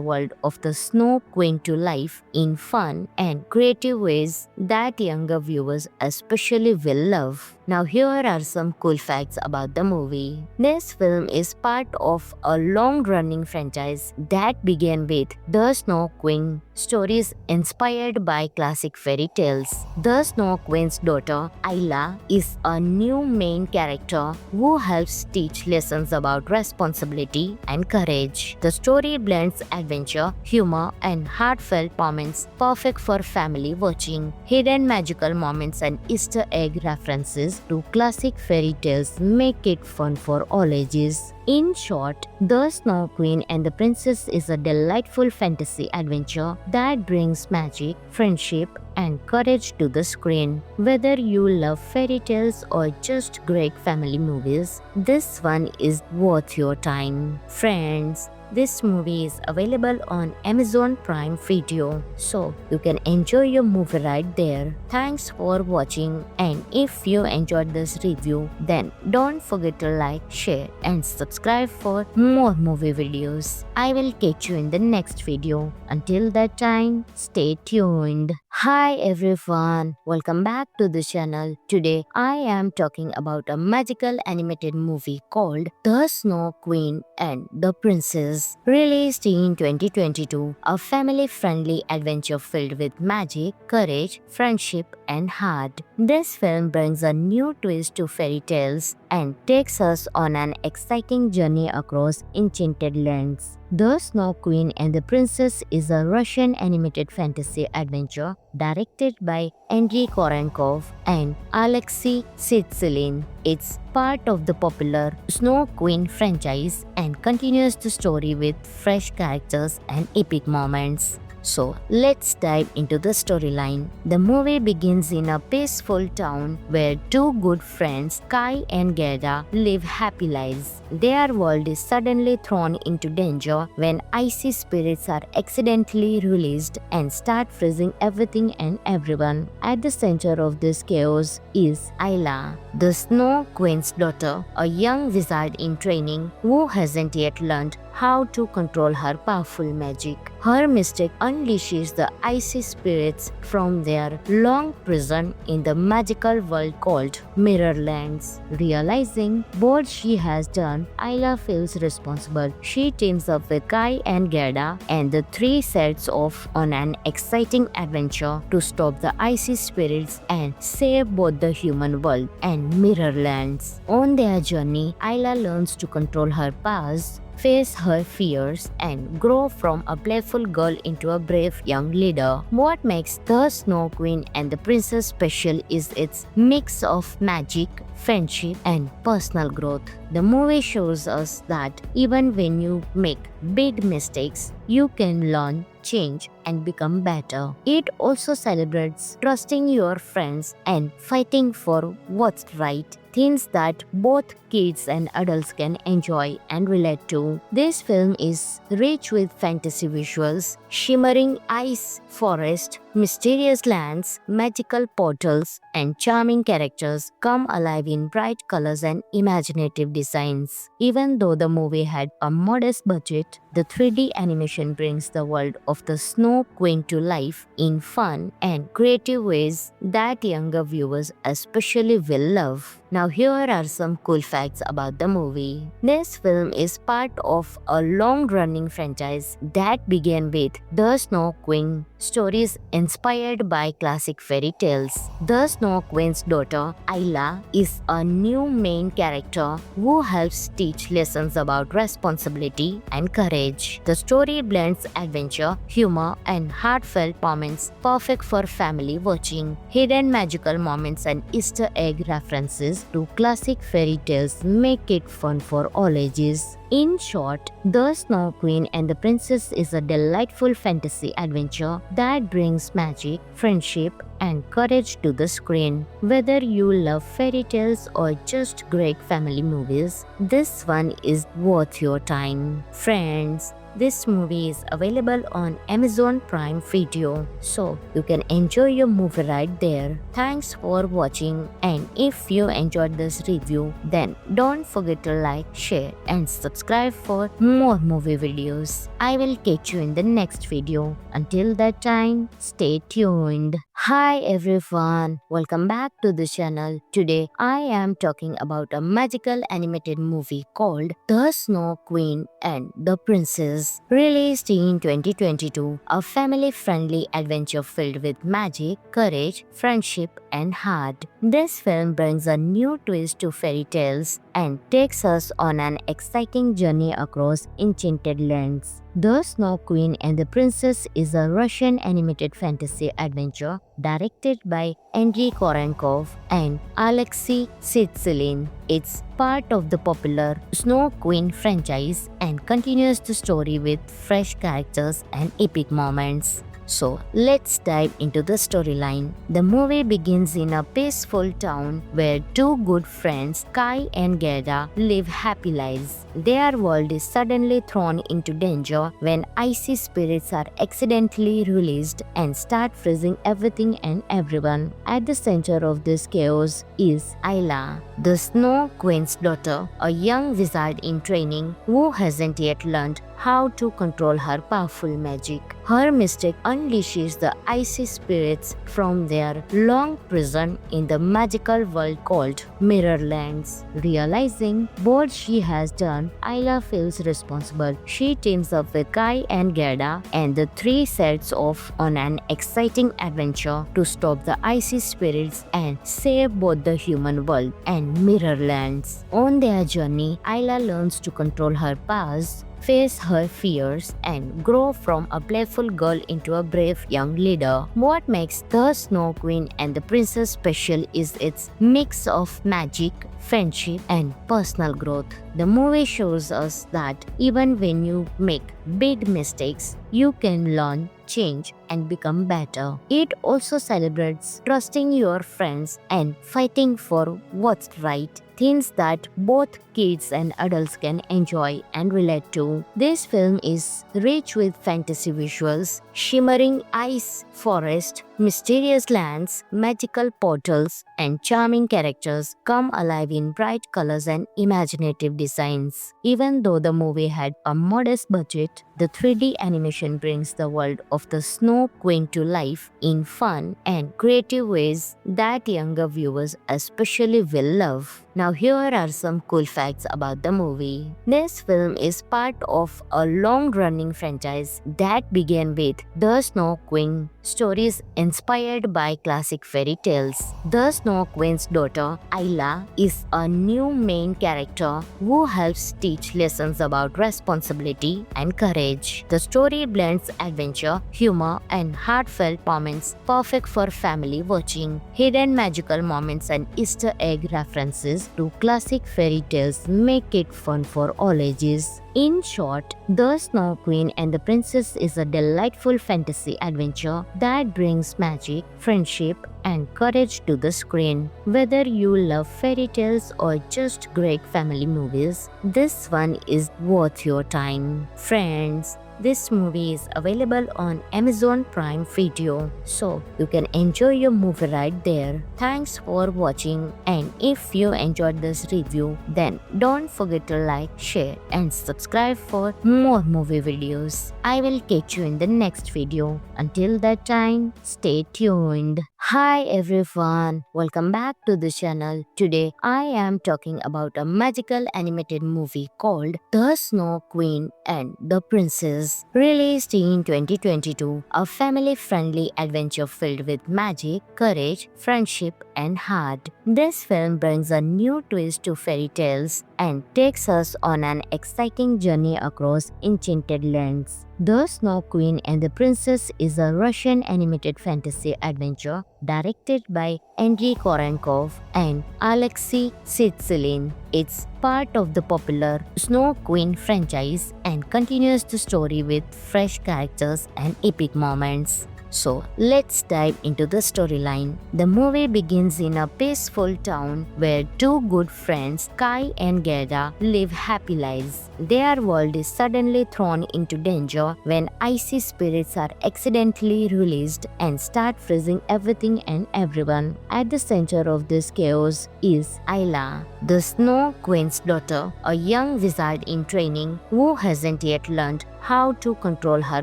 world of the Snow Queen to life in fun and creative ways that younger viewers especially will love. Now here are some cool facts about the movie. This film is part of a long-running franchise that began with The Snow Queen, stories inspired by classic fairy tales. The Snow Queen's daughter, Ayla, is a new main character who helps teach lessons about responsibility and courage. The story blends adventure, humor, and heartfelt moments perfect for family watching. Hidden magical moments and Easter egg references to classic fairy tales make it fun for all ages. In short, The Snow Queen and the Princess is a delightful fantasy adventure that brings magic, friendship, and courage to the screen. Whether you love fairy tales or just great family movies, this one is worth your time. Friends, this movie is available on Amazon Prime Video, so you can enjoy your movie right there. Thanks for watching, and if you enjoyed this review, then don't forget to like, share, and subscribe for more movie videos. I will catch you in the next video. Until that time, stay tuned. Hi everyone, welcome back to the channel. Today I am talking about a magical animated movie called The Snow Queen and the Princess. Released in 2022, a family-friendly adventure filled with magic, courage, friendship, and heart. This film brings a new twist to fairy tales and takes us on an exciting journey across enchanted lands. The Snow Queen and the Princess is a Russian animated fantasy adventure directed by Andrei Korenkov and Alexei Sitsilin. It's part of the popular Snow Queen franchise and continues the story with fresh characters and epic moments. So let's dive into the storyline. The movie begins in a peaceful town where two good friends, Kai and Gerda, live happy lives. Their world is suddenly thrown into danger when icy spirits are accidentally released and start freezing everything and everyone. At the center of this chaos is Ayla, the Snow Queen's daughter, a young wizard in training who hasn't yet learned how to control her powerful magic. Her mistake unleashes the icy spirits from their long prison in the magical world called Mirrorlands. Realizing what she has done, Ayla feels responsible. She teams up with Kai and Gerda, and the three sets off on an exciting adventure to stop the icy spirits and save both the human world and Mirrorlands. On their journey, Ayla learns to control her past, face her fears, and grow from a playful girl into a brave young leader. What makes The Snow Queen and the Princess special is its mix of magic, friendship, and personal growth. The movie shows us that even when you make big mistakes, you can learn, change, and become better. It also celebrates trusting your friends and fighting for what's right. Things that both kids and adults can enjoy and relate to. This film is rich with fantasy visuals, shimmering ice, forest, mysterious lands, magical portals, and charming characters come alive in bright colors and imaginative designs. Even though the movie had a modest budget, the 3D animation brings the world of the Snow Queen to life in fun and creative ways that younger viewers especially will love. Now here are some cool facts about the movie. This film is part of a long-running franchise that began with The Snow Queen, stories inspired by classic fairy tales. The Snow Queen's daughter, Ayla, is a new main character who helps teach lessons about responsibility and courage. The story blends adventure, humor, and heartfelt moments perfect for family watching. Hidden magical moments and Easter egg references to classic fairy tales make it fun for all ages. In short, The Snow Queen and the Princess is a delightful fantasy adventure that brings magic, friendship, and courage to the screen. Whether you love fairy tales or just great family movies, this one is worth your time. Friends, this movie is available on Amazon Prime Video, so you can enjoy your movie right there. Thanks for watching, and if you enjoyed this review, then don't forget to like, share, and subscribe for more movie videos. I will catch you in the next video. Until that time, stay tuned. Hi everyone, welcome back to the channel. Today I am talking about a magical animated movie called The Snow Queen and the Princess. Released in 2022, a family-friendly adventure filled with magic, courage, friendship, and heart. This film brings a new twist to fairy tales and takes us on an exciting journey across enchanted lands. The Snow Queen and the Princess is a Russian animated fantasy adventure directed by Andrei Korenkov and Alexei Sitsilin. It's part of the popular Snow Queen franchise and continues the story with fresh characters and epic moments. So let's dive into the storyline. The movie begins in a peaceful town where two good friends, Kai and Gerda, live happy lives. Their world is suddenly thrown into danger when icy spirits are accidentally released and start freezing everything and everyone. At the center of this chaos is Ayla, the Snow Queen's daughter, a young wizard in training who hasn't yet learned how to control her powerful magic. Her mistake unleashes the icy spirits from their long prison in the magical world called Mirrorlands. Realizing what she has done, Ayla feels responsible. She teams up with Kai and Gerda, and the three sets off on an exciting adventure to stop the icy spirits and save both the human world and Mirrorlands. On their journey, Ayla learns to control her powers, face her fears, and grow from a playful girl into a brave young leader. What makes The Snow Queen and the Princess special is its mix of magic, friendship, and personal growth. The movie shows us that even when you make big mistakes, you can learn, change, and become better. It also celebrates trusting your friends and fighting for what's right. Things that both kids and adults can enjoy and relate to. This film is rich with fantasy visuals, shimmering ice, forest, mysterious lands, magical portals, and charming characters come alive in bright colors and imaginative designs. Even though the movie had a modest budget, the 3D animation brings the world of the Snow Queen to life in fun and creative ways that younger viewers especially will love. Now here are some cool facts about the movie. This film is part of a long-running franchise that began with The Snow Queen, stories inspired by classic fairy tales. The Snow Queen's daughter, Ayla, is a new main character who helps teach lessons about responsibility and courage. The story blends adventure, humor, and heartfelt moments perfect for family watching. Hidden magical moments and Easter egg references to classic fairy tales make it fun for all ages. In short, The Snow Queen and the Princess is a delightful fantasy adventure that brings magic, friendship, and courage to the screen. Whether you love fairy tales or just great family movies, this one is worth your time. Friends, this movie is available on Amazon Prime Video, so you can enjoy your movie right there. Thanks for watching, and if you enjoyed this review, then don't forget to like, share, and subscribe for more movie videos. I will catch you in the next video. Until that time, stay tuned. Hi everyone, welcome back to the channel. Today I am talking about a magical animated movie called The Snow Queen and the Princess. Released in 2022, a family-friendly adventure filled with magic, courage, friendship, and heart. This film brings a new twist to fairy tales and takes us on an exciting journey across enchanted lands. The Snow Queen and the Princess is a Russian animated fantasy adventure directed by Andrei Korenkov and Alexei Sitsilin. It's part of the popular Snow Queen franchise and continues the story with fresh characters and epic moments. So let's dive into the storyline. The movie begins in a peaceful town where two good friends, Kai and Gerda, live happy lives. Their world is suddenly thrown into danger when icy spirits are accidentally released and start freezing everything and everyone. At the center of this chaos is Ayla, the Snow Queen's daughter, a young wizard in training who hasn't yet learned how to control her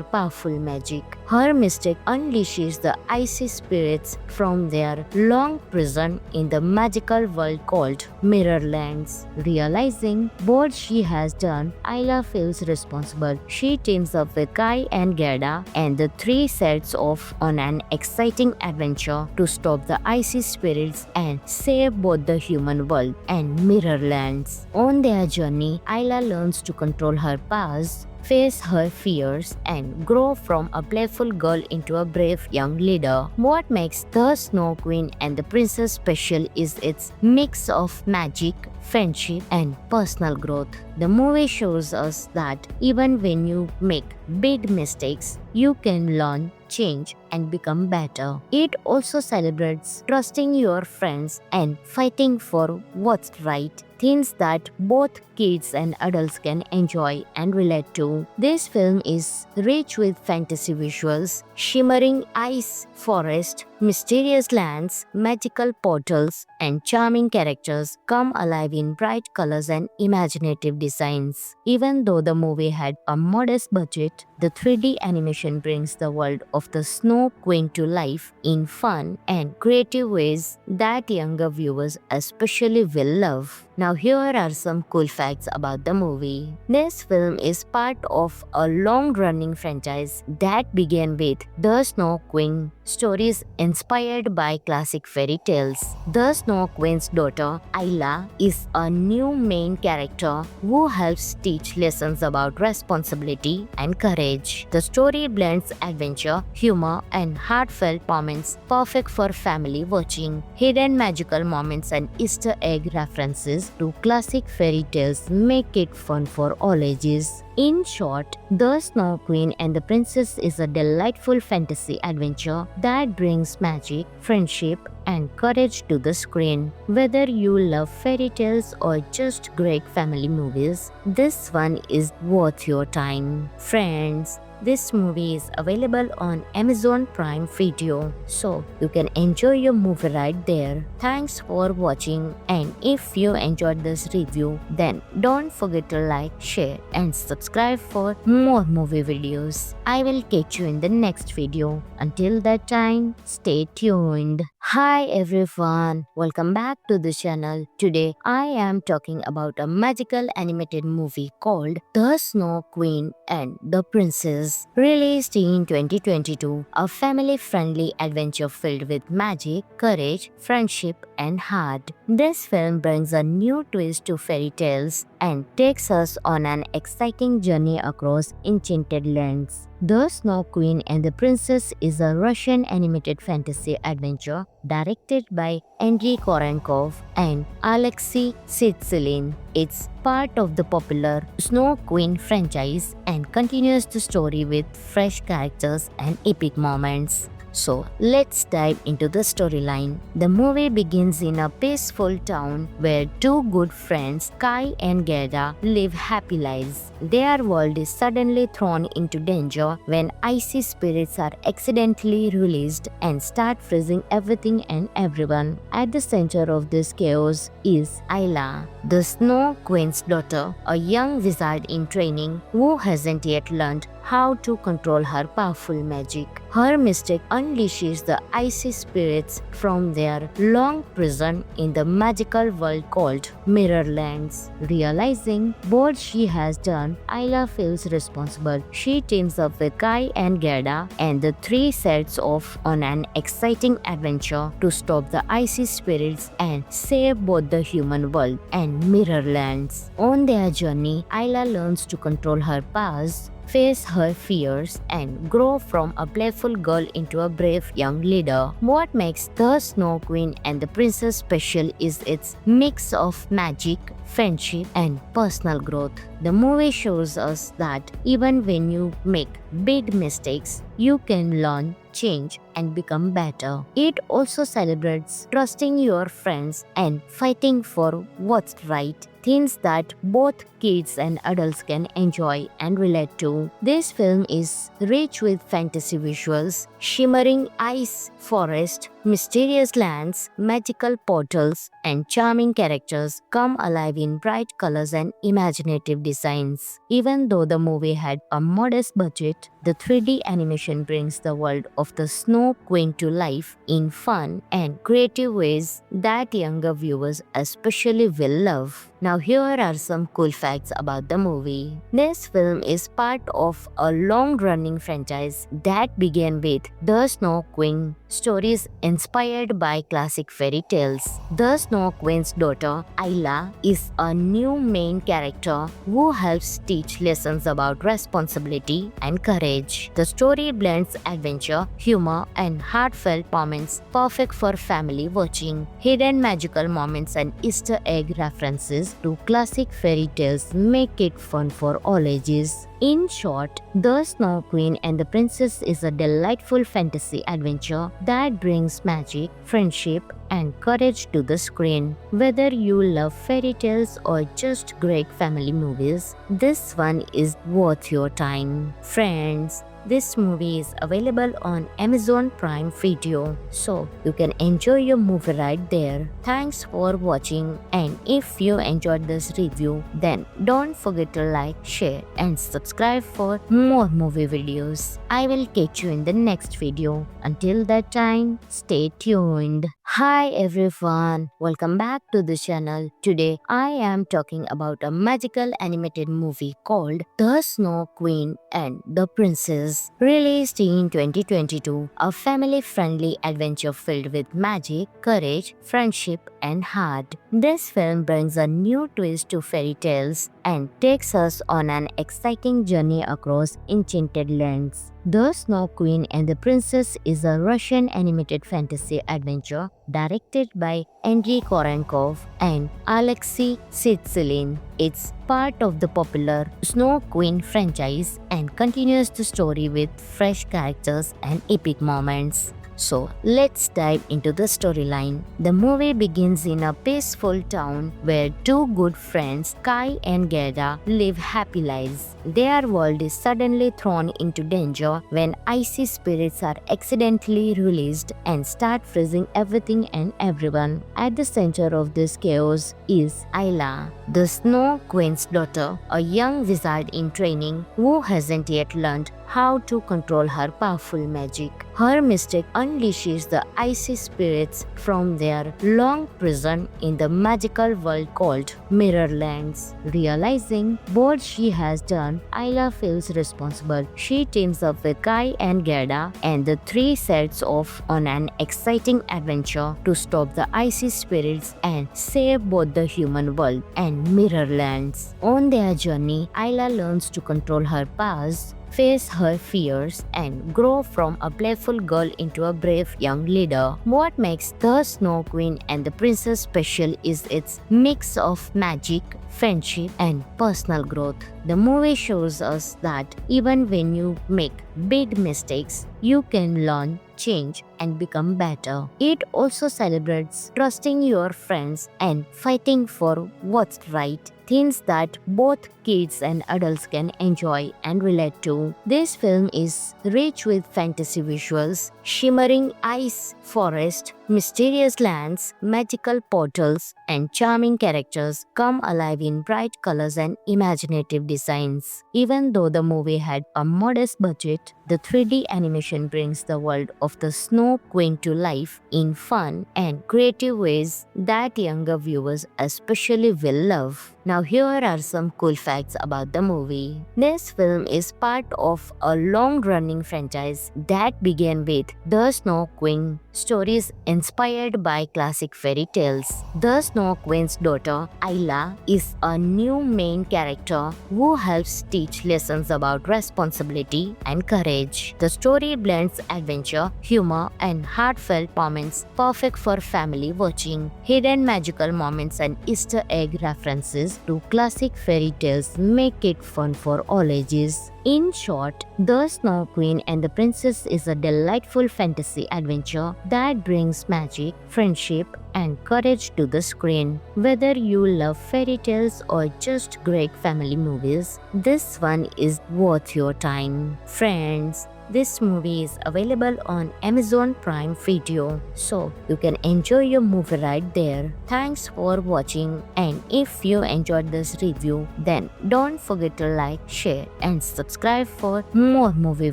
powerful magic. Her mistake unleashes the icy spirits from their long prison in the magical world called Mirrorlands. Realizing what she has done, Ayla feels responsible. She teams up with Kai and Gerda, and the three sets off on an exciting adventure to stop the icy spirits and save both the human world and Mirrorlands. On their journey, Ayla learns to control her powers, face her fears, and grow from a playful girl into a brave young leader. What makes The Snow Queen and the Princess special is its mix of magic, friendship, and personal growth. The movie shows us that even when you make big mistakes, you can learn, change, and become better. It also celebrates trusting your friends and fighting for what's right, things that both kids and adults can enjoy and relate to. This film is rich with fantasy visuals, shimmering ice forest, mysterious lands, magical portals, and charming characters come alive in bright colors and imaginative designs. Even though the movie had a modest budget, the 3D animation brings the world of the Snow Queen to life in fun and creative ways that younger viewers especially will love. Now here are some cool facts about the movie. This film is part of a long-running franchise that began with The Snow Queen, stories inspired by classic fairy tales. The Snow Queen's daughter, Ayla, is a new main character who helps teach lessons about responsibility and courage. The story blends adventure, humor, and heartfelt moments perfect for family watching. Hidden magical moments and Easter egg references to classic fairy tales make it fun for all ages. In short, The Snow Queen and the Princess is a delightful fantasy adventure that brings magic, friendship, and courage to the screen. Whether you love fairy tales or just great family movies, this one is worth your time. Friends, this movie is available on Amazon Prime Video, so you can enjoy your movie right there. Thanks for watching, and if you enjoyed this review, then don't forget to like, share, and subscribe for more movie videos. I will catch you in the next video. Until that time, stay tuned. Hi everyone, welcome back to the channel. Today I am talking about a magical animated movie called The Snow Queen and the Princess. Released in 2022, a family-friendly adventure filled with magic, courage, friendship, and heart. This film brings a new twist to fairy tales and takes us on an exciting journey across enchanted lands. The Snow Queen and the Princess is a Russian animated fantasy adventure directed by Andrei Korenkov and Alexei Sitsilin. It's part of the popular Snow Queen franchise and continues the story with fresh characters and epic moments. So let's dive into the storyline. The movie begins in a peaceful town where two good friends, Kai and Gerda, live happy lives. Their world is suddenly thrown into danger when icy spirits are accidentally released and start freezing everything and everyone. At the center of this chaos is Ayla, the Snow Queen's daughter, a young wizard in training who hasn't yet learned how to control her powerful magic. Her mistake unleashes the icy spirits from their long prison in the magical world called Mirrorlands. Realizing what she has done, Ayla feels responsible. She teams up with Kai and Gerda, and the three sets off on an exciting adventure to stop the icy spirits and save both the human world and Mirrorlands. On their journey, Ayla learns to control her powers, face her fears, and grow from a playful girl into a brave young leader. What makes The Snow Queen and the Princess special is its mix of magic, friendship, and personal growth. The movie shows us that even when you make big mistakes, you can learn, change, and become better. It also celebrates trusting your friends and fighting for what's right, things that both kids and adults can enjoy and relate to. This film is rich with fantasy visuals, shimmering ice forest, mysterious lands, magical portals, and charming characters come alive in bright colors and imaginative designs. Even though the movie had a modest budget, the 3D animation brings the world of the Snow Queen to life in fun and creative ways that younger viewers especially will love. Now here are some cool facts about the movie. This film is part of a long-running franchise that began with The Snow Queen, stories inspired by classic fairy tales. The Snow Queen's daughter, Ayla, is a new main character who helps teach lessons about responsibility and courage. The story blends adventure, humor, and heartfelt moments perfect for family watching. Hidden magical moments and Easter egg references to classic fairy tales make it fun for all ages. In short, The Snow Queen and the Princess is a delightful fantasy adventure that brings magic, friendship, and courage to the screen. Whether you love fairy tales or just great family movies, this one is worth your time. Friends, this movie is available on Amazon Prime Video, so you can enjoy your movie right there. Thanks for watching, and if you enjoyed this review, then don't forget to like, share, and subscribe for more movie videos. I will catch you in the next video. Until that time, stay tuned. Hi everyone, welcome back to the channel. Today I am talking about a magical animated movie called The Snow Queen and the Princess. Released in 2022, a family-friendly adventure filled with magic, courage, friendship, and heart. This film brings a new twist to fairy tales and takes us on an exciting journey across enchanted lands. The Snow Queen and the Princess is a Russian animated fantasy adventure directed by Andrei Korenkov and Alexei Sitsilin. It's part of the popular Snow Queen franchise and continues the story with fresh characters and epic moments. So let's dive into the storyline. The movie begins in a peaceful town where two good friends, Kai and Gerda, live happy lives. Their world is suddenly thrown into danger when icy spirits are accidentally released and start freezing everything and everyone. At the center of this chaos is Ayla, the Snow Queen's daughter, a young wizard in training who hasn't yet learned how to control her powerful magic. Her mistake unleashes the icy spirits from their long prison in the magical world called Mirrorlands. Realizing what she has done, Ayla feels responsible. She teams up with Kai and Gerda, and the three sets off on an exciting adventure to stop the icy spirits and save both the human world and Mirrorlands. On their journey, Ayla learns to control her past, face her fears, and grow from a playful girl into a brave young leader. What makes The Snow Queen and the Princess special is its mix of magic, friendship, and personal growth. The movie shows us that even when you make big mistakes, you can learn, change, and become better. It also celebrates trusting your friends and fighting for what's right, things that both kids and adults can enjoy and relate to. This film is rich with fantasy visuals, shimmering ice forest, mysterious lands, magical portals, and charming characters come alive in bright colors and imaginative designs. Even though the movie had a modest budget, the 3D animation brings the world of the Snow Queen to life in fun and creative ways that younger viewers especially will love. Now here are some cool facts about the movie. This film is part of a long-running franchise that began with The Snow Queen, stories inspired by classic fairy tales. The Snow Queen's daughter, Ayla, is a new main character who helps teach lessons about responsibility and courage. The story blends adventure, humor, and heartfelt moments perfect for family watching. Hidden magical moments and Easter egg references to classic fairy tales make it fun for all ages. In short, The Snow Queen and the Princess is a delightful fantasy adventure that brings magic, friendship, and courage to the screen. Whether you love fairy tales or just great family movies, this one is worth your time. Friends, this movie is available on Amazon Prime Video, so you can enjoy your movie right there. Thanks for watching, and if you enjoyed this review, then don't forget to like, share, and subscribe for more movie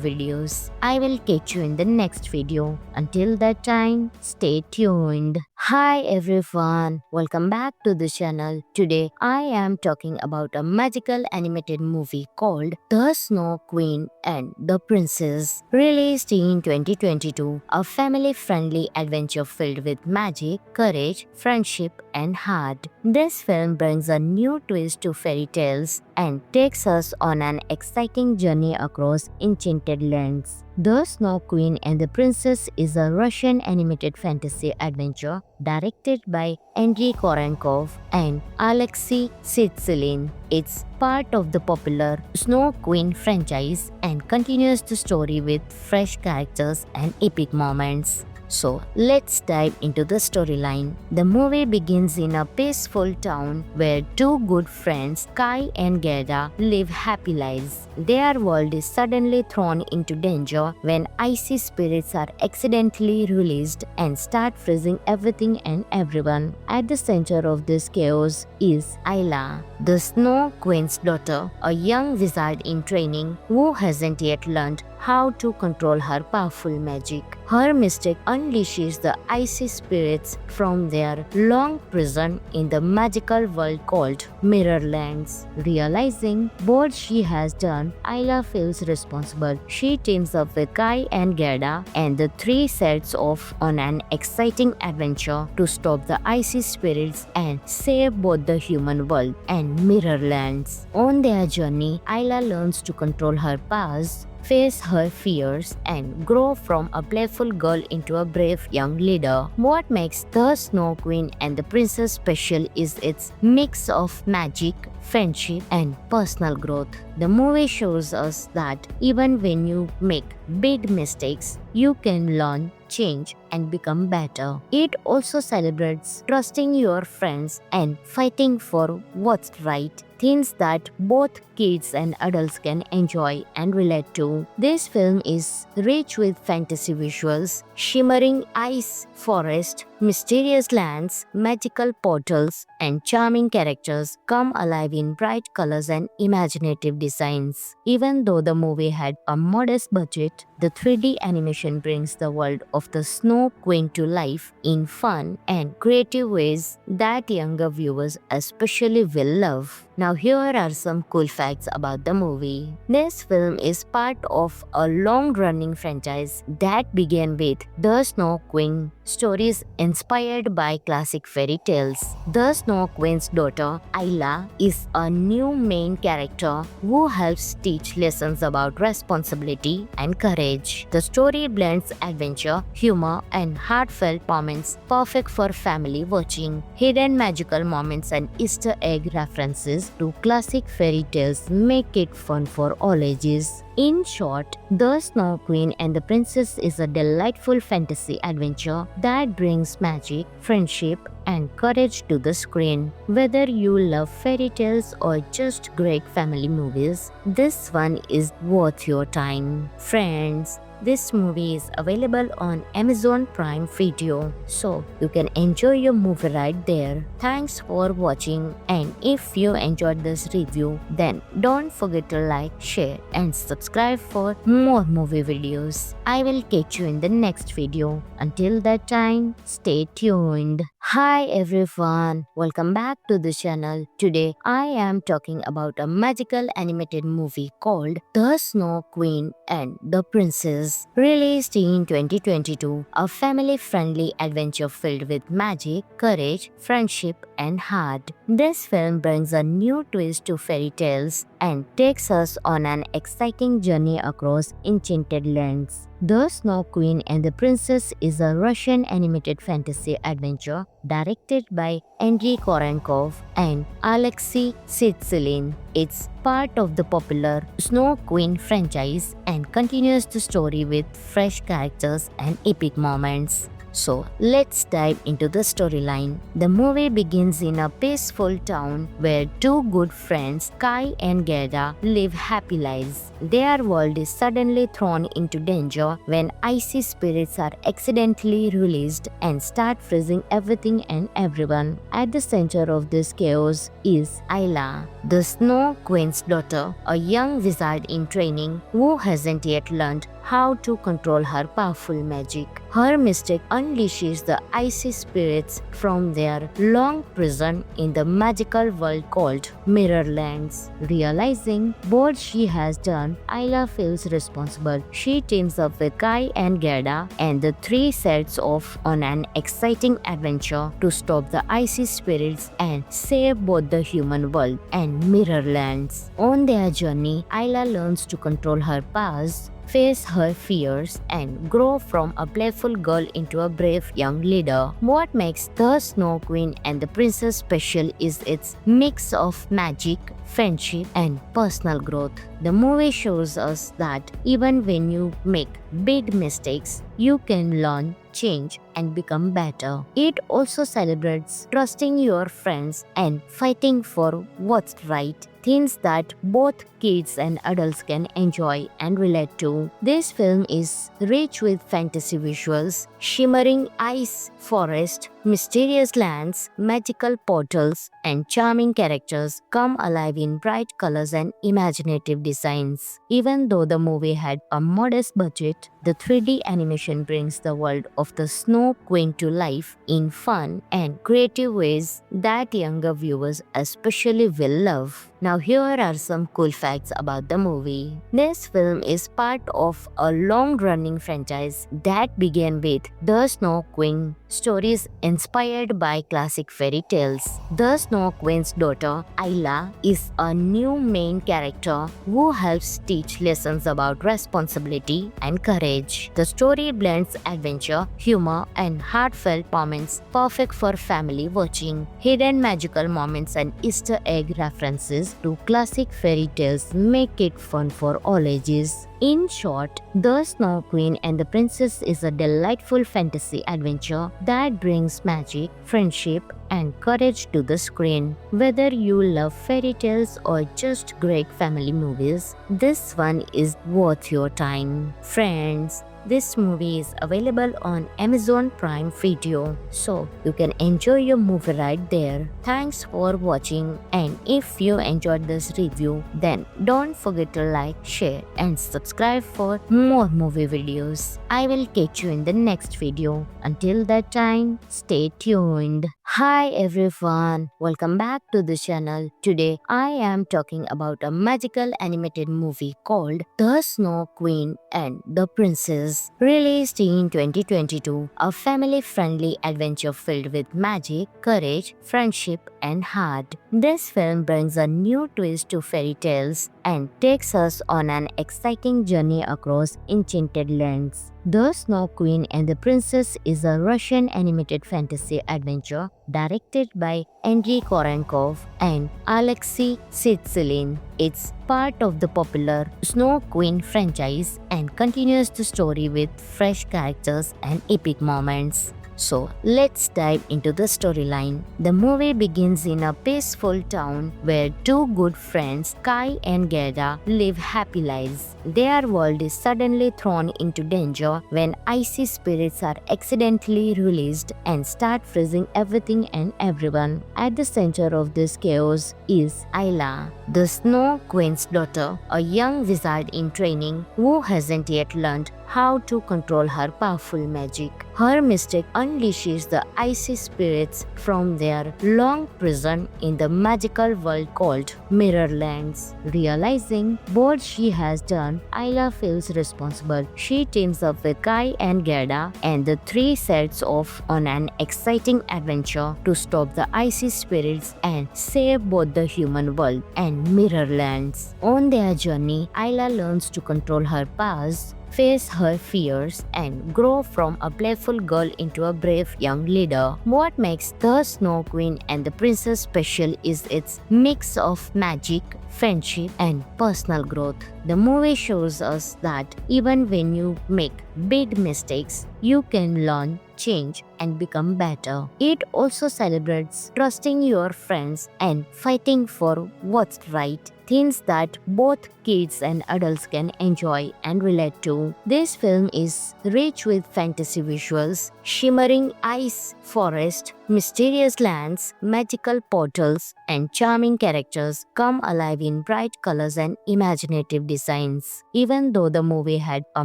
videos. I will catch you in the next video. Until that time, stay tuned. Hi everyone, welcome back to the channel. Today I am talking about a magical animated movie called The Snow Queen and the Princess. Released in 2022, a family-friendly adventure filled with magic, courage, friendship, and heart. This film brings a new twist to fairy tales and takes us on an exciting journey across enchanted lands. The Snow Queen and the Princess is a Russian animated fantasy adventure directed by Andrei Korenkov and Alexei Sitsilin. It's part of the popular Snow Queen franchise and continues the story with fresh characters and epic moments. So let's dive into the storyline. The movie begins in a peaceful town where two good friends, Kai and Gerda, live happy lives. Their world is suddenly thrown into danger when icy spirits are accidentally released and start freezing everything and everyone. At the center of this chaos is Ayla, the Snow Queen's daughter, a young wizard in training who hasn't yet learned how to control her powerful magic. Her mistake unleashes the icy spirits from their long prison in the magical world called Mirrorlands. Realizing what she has done, Ayla feels responsible. She teams up with Kai and Gerda, and the three sets off on an exciting adventure to stop the icy spirits and save both the human world and Mirrorlands. On their journey, Ayla learns to control her past, face her fears, and grow from a playful girl into a brave young leader. What makes The Snow Queen and the Princess special is its mix of magic, friendship, and personal growth. The movie shows us that even when you make big mistakes, you can learn, change, and become better. It also celebrates trusting your friends and fighting for what's right, things that both kids and adults can enjoy and relate to. This film is rich with fantasy visuals, shimmering ice forest, mysterious lands, magical portals, and charming characters come alive in bright colors and imaginative designs. Even though the movie had a modest budget, the 3D animation brings the world of the Snow Queen to life in fun and creative ways that younger viewers especially will love. Now here are some cool facts about the movie. This film is part of a long-running franchise that began with The Snow Queen, stories inspired by classic fairy tales. The Snow Queen's daughter, Ayla, is a new main character who helps teach lessons about responsibility and courage. The story blends adventure, humor, and heartfelt moments perfect for family watching. Hidden magical moments and Easter egg references to classic fairy tales make it fun for all ages. In short, The Snow Queen and the Princess is a delightful fantasy adventure that brings magic, friendship, and courage to the screen. Whether you love fairy tales or just great family movies, this one is worth your time. Friends, this movie is available on Amazon Prime Video, so you can enjoy your movie right there. Thanks for watching, and if you enjoyed this review, then don't forget to like, share, and subscribe for more movie videos. I will catch you in the next video. Until that time, stay tuned. Hi everyone, welcome back to the channel. Today I am talking about a magical animated movie called The Snow Queen and the Princess. Released in 2022, a family-friendly adventure filled with magic, courage, friendship, and heart. This film brings a new twist to fairy tales and takes us on an exciting journey across enchanted lands. The Snow Queen and the Princess is a Russian animated fantasy adventure directed by Andrei Korenkov and Alexei Sitsilin. It's part of the popular Snow Queen franchise and continues the story with fresh characters and epic moments. So let's dive into the storyline. The movie begins in a peaceful town where two good friends, Kai and Gerda, live happy lives. Their world is suddenly thrown into danger when icy spirits are accidentally released and start freezing everything and everyone. At the center of this chaos is Ayla, the Snow Queen's daughter, a young wizard in training who hasn't yet learned how to control her powerful magic. Her mistake unleashes the icy spirits from their long prison in the magical world called Mirrorlands. Realizing what she has done, Ayla feels responsible. She teams up with Kai and Gerda, and the three sets off on an exciting adventure to stop the icy spirits and save both the human world and Mirrorlands. On their journey, Ayla learns to control her powers, face her fears, and grow from a playful girl into a brave young leader. What makes The Snow Queen and the Princess special is its mix of magic, friendship, and personal growth. The movie shows us that even when you make big mistakes, you can learn, change, and become better. It also celebrates trusting your friends and fighting for what's right, things that both kids and adults can enjoy and relate to. This film is rich with fantasy visuals, shimmering ice forest, mysterious lands, magical portals, and charming characters come alive in bright colors and imaginative designs. Even though the movie had a modest budget, the 3D animation brings the world of the Snow Queen to life in fun and creative ways that younger viewers especially will love. Now here are some cool facts about the movie. This film is part of a long-running franchise that began with The Snow Queen, stories inspired by classic fairy tales. The Snow Queen's daughter, Ayla, is a new main character who helps teach lessons about responsibility and courage. The story blends adventure, humor, and heartfelt moments perfect for family watching. Hidden magical moments and Easter egg references to classic fairy tales make it fun for all ages. In short, The Snow Queen and the Princess is a delightful fantasy adventure that brings magic, friendship, and courage to the screen. Whether you love fairy tales or just great family movies, this one is worth your time. Friends, This movie is available on Amazon Prime Video, so you can enjoy your movie right there. Thanks for watching, and if you enjoyed this review, then don't forget to like, share and subscribe for more movie videos. I will catch you in the next video. Until that time, stay tuned. Hi everyone, welcome back to the channel. Today I am talking about a magical animated movie called The Snow Queen and the Princess. Released in 2022, a family-friendly adventure filled with magic, courage, friendship and heart. This film brings a new twist to fairy tales and takes us on an exciting journey across enchanted lands. The Snow Queen and the Princess is a Russian animated fantasy adventure directed by Andrei Korenkov and Alexei Sitsilin. It's part of the popular Snow Queen franchise and continues the story with fresh characters and epic moments. So let's dive into the storyline. The movie begins in a peaceful town where two good friends, Kai and Gerda, live happy lives. Their world is suddenly thrown into danger when icy spirits are accidentally released and start freezing everything and everyone. At the center of this chaos is Ayla, the Snow Queen's daughter, a young wizard in training who hasn't yet learned how to control her powerful magic. Her mistake unleashes the icy spirits from their long prison in the magical world called Mirrorlands. Realizing what she has done, Ayla feels responsible. She teams up with Kai and Gerda, and the three sets off on an exciting adventure to stop the icy spirits and save both the human world and Mirrorlands. On their journey, Ayla learns to control her powers, face her fears, and grow from a playful girl into a brave young leader. What makes The Snow Queen and the Princess special is its mix of magic, friendship, and personal growth. The movie shows us that even when you make big mistakes, you can learn, change, and become better. It also celebrates trusting your friends and fighting for what's right, things that both kids and adults can enjoy and relate to. This film is rich with fantasy visuals, shimmering ice forest, mysterious lands, magical portals, and charming characters come alive in bright colors and imaginative designs. Even though the movie had a